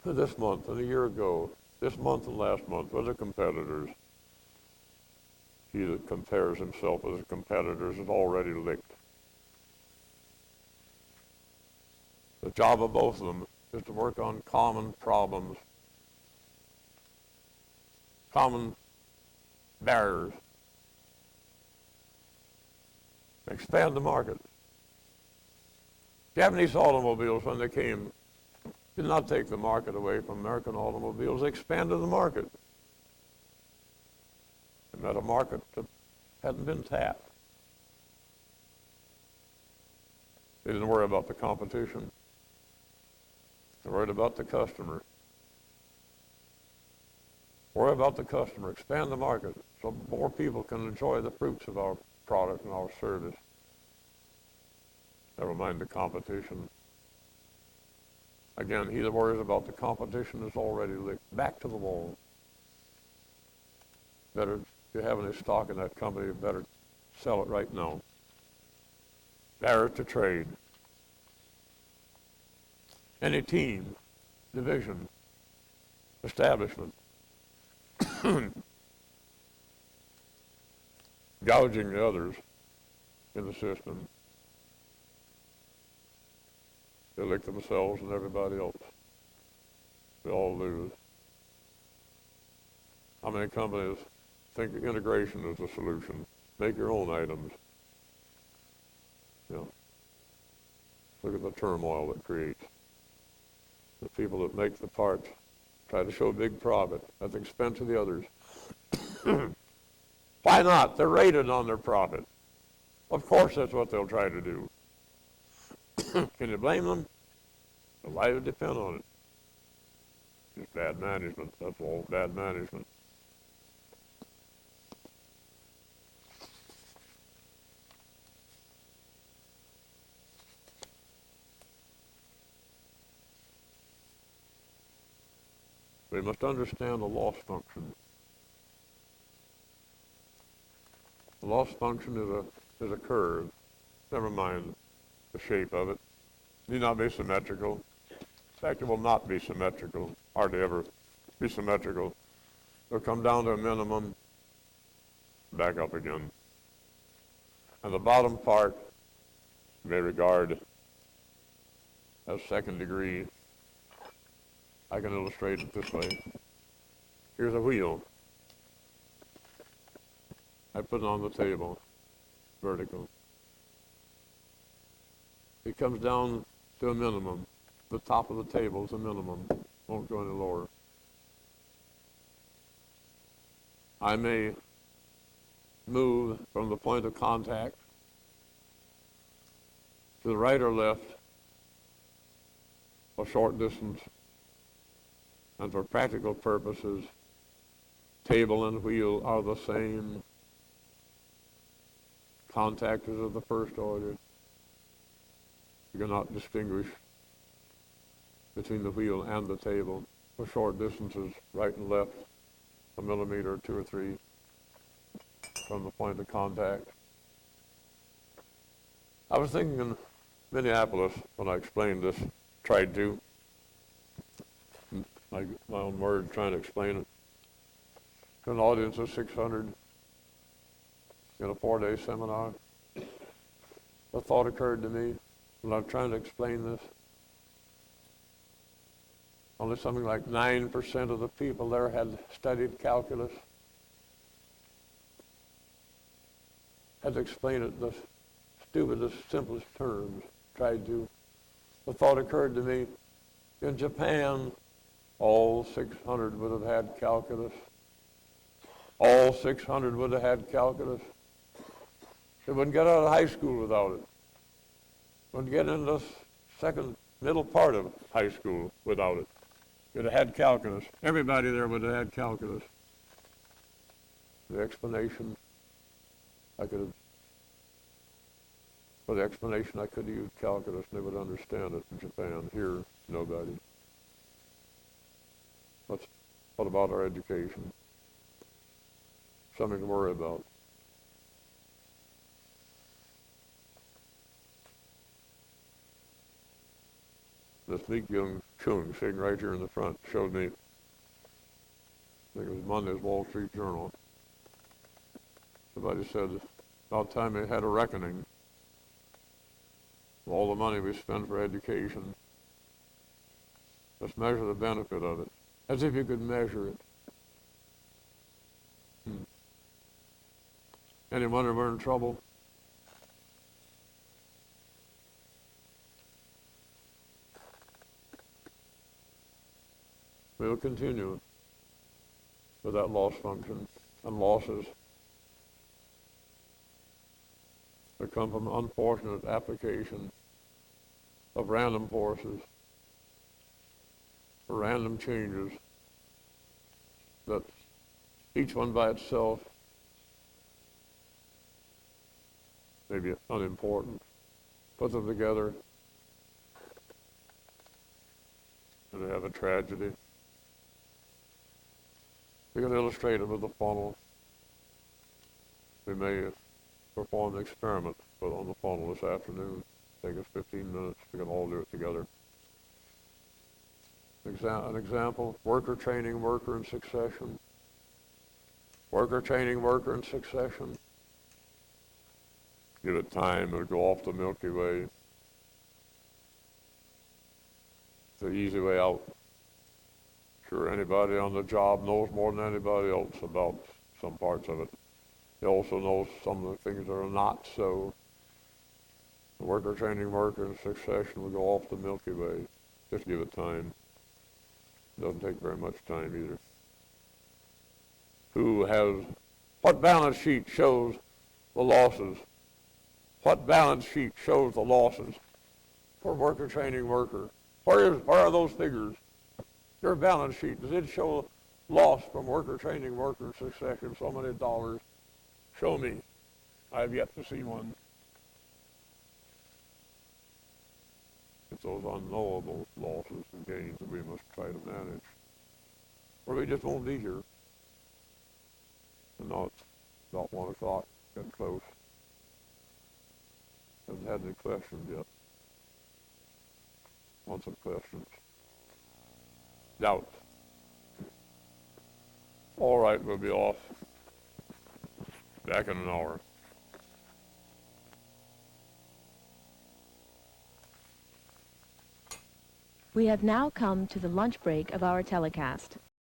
to this month and a year ago, this month and last month with the competitors? He that compares himself with his competitors is already licked. The job of both of them is to work on common problems, common barriers. Expand the market. Japanese automobiles, when they came, did not take the market away from American automobiles. They expanded the market. They met a market that hadn't been tapped. They didn't worry about the competition. They worried about the customer. Worry about the customer. Expand the market so more people can enjoy the fruits of our product and our service. Never mind the competition. Again, he that worries about the competition is already licked. Back to the wall. Better, if you have any stock in that company, you better sell it right now. Barrier to trade. Any team, division, establishment, gouging the others in the system. They lick themselves and everybody else. We all lose. How many companies think integration is the solution? Make your own items. You know, look at the turmoil it creates. The people that make the parts try to show big profit at the expense of the others. Why not? They're rated on their profit. Of course that's what they'll try to do. Can you blame them? The life would depend on it. Just bad management. That's all, bad management. We must understand the loss function. The loss function is a curve. Never mind the shape of it. Need not be symmetrical. In fact, it will not be symmetrical. Hardly ever be symmetrical. It'll come down to a minimum back up again. And the bottom part you may regard as second degree. I can illustrate it this way. Here's a wheel. I put it on the table, vertical. It comes down to a minimum. The top of the table is a minimum. Won't go any lower. I may move from the point of contact to the right or left a short distance, and for practical purposes, table and wheel are the same. Contact is of the first order. You cannot distinguish between the wheel and the table. For short distances, right and left, a millimeter or 2 or 3 from the point of contact. I was thinking in Minneapolis when I explained this, tried to, my own words, trying to explain it, to an audience of 600 in a 4-day seminar. The thought occurred to me when I'm trying to explain this. Only something like 9% of the people there had studied calculus. Had to explain it in the stupidest, simplest terms. Tried to. The thought occurred to me, in Japan, all 600 would have had calculus. All 600 would have had calculus. They wouldn't get out of high school without it. Wouldn't get into the middle part of high school without it. You'd have had calculus. Everybody there would have had calculus. The explanation, for the explanation I could have used calculus and they would understand it in Japan. Here, nobody. What about our education? Something to worry about. This meek young Chung sitting right here in the front showed me, I think it was Monday's Wall Street Journal. Somebody said, about time they had a reckoning of all the money we spend for education. Let's measure the benefit of it, as if you could measure it. Any wonder we're in trouble? We'll continue with that loss function and losses that come from unfortunate application of random forces, or random changes that each one by itself may be unimportant. Put them together and they have a tragedy. We can illustrate it with a funnel. We may perform an experiment on the funnel this afternoon. Take us 15 minutes. We can all do it together. An example, worker training worker in succession. Worker training worker in succession. Give it time, it'll go off the Milky Way. It's the easy way out. Sure, anybody on the job knows more than anybody else about some parts of it. He also knows some of the things that are not so. The worker training worker in succession will go off the Milky Way. Just give it time. It doesn't take very much time either. What balance sheet shows the losses? What balance sheet shows the losses for worker training worker? Where are those figures? Your balance sheet, does it show loss from worker training worker in succession, so many dollars? Show me. I've yet to see one. It's those unknowable losses and gains that we must try to manage, or we just won't be here. And now it's about 1 o'clock, getting close. Haven't had any questions yet. Want some questions? Doubt. All right, we'll be off. Back in an hour. We have now come to the lunch break of our telecast.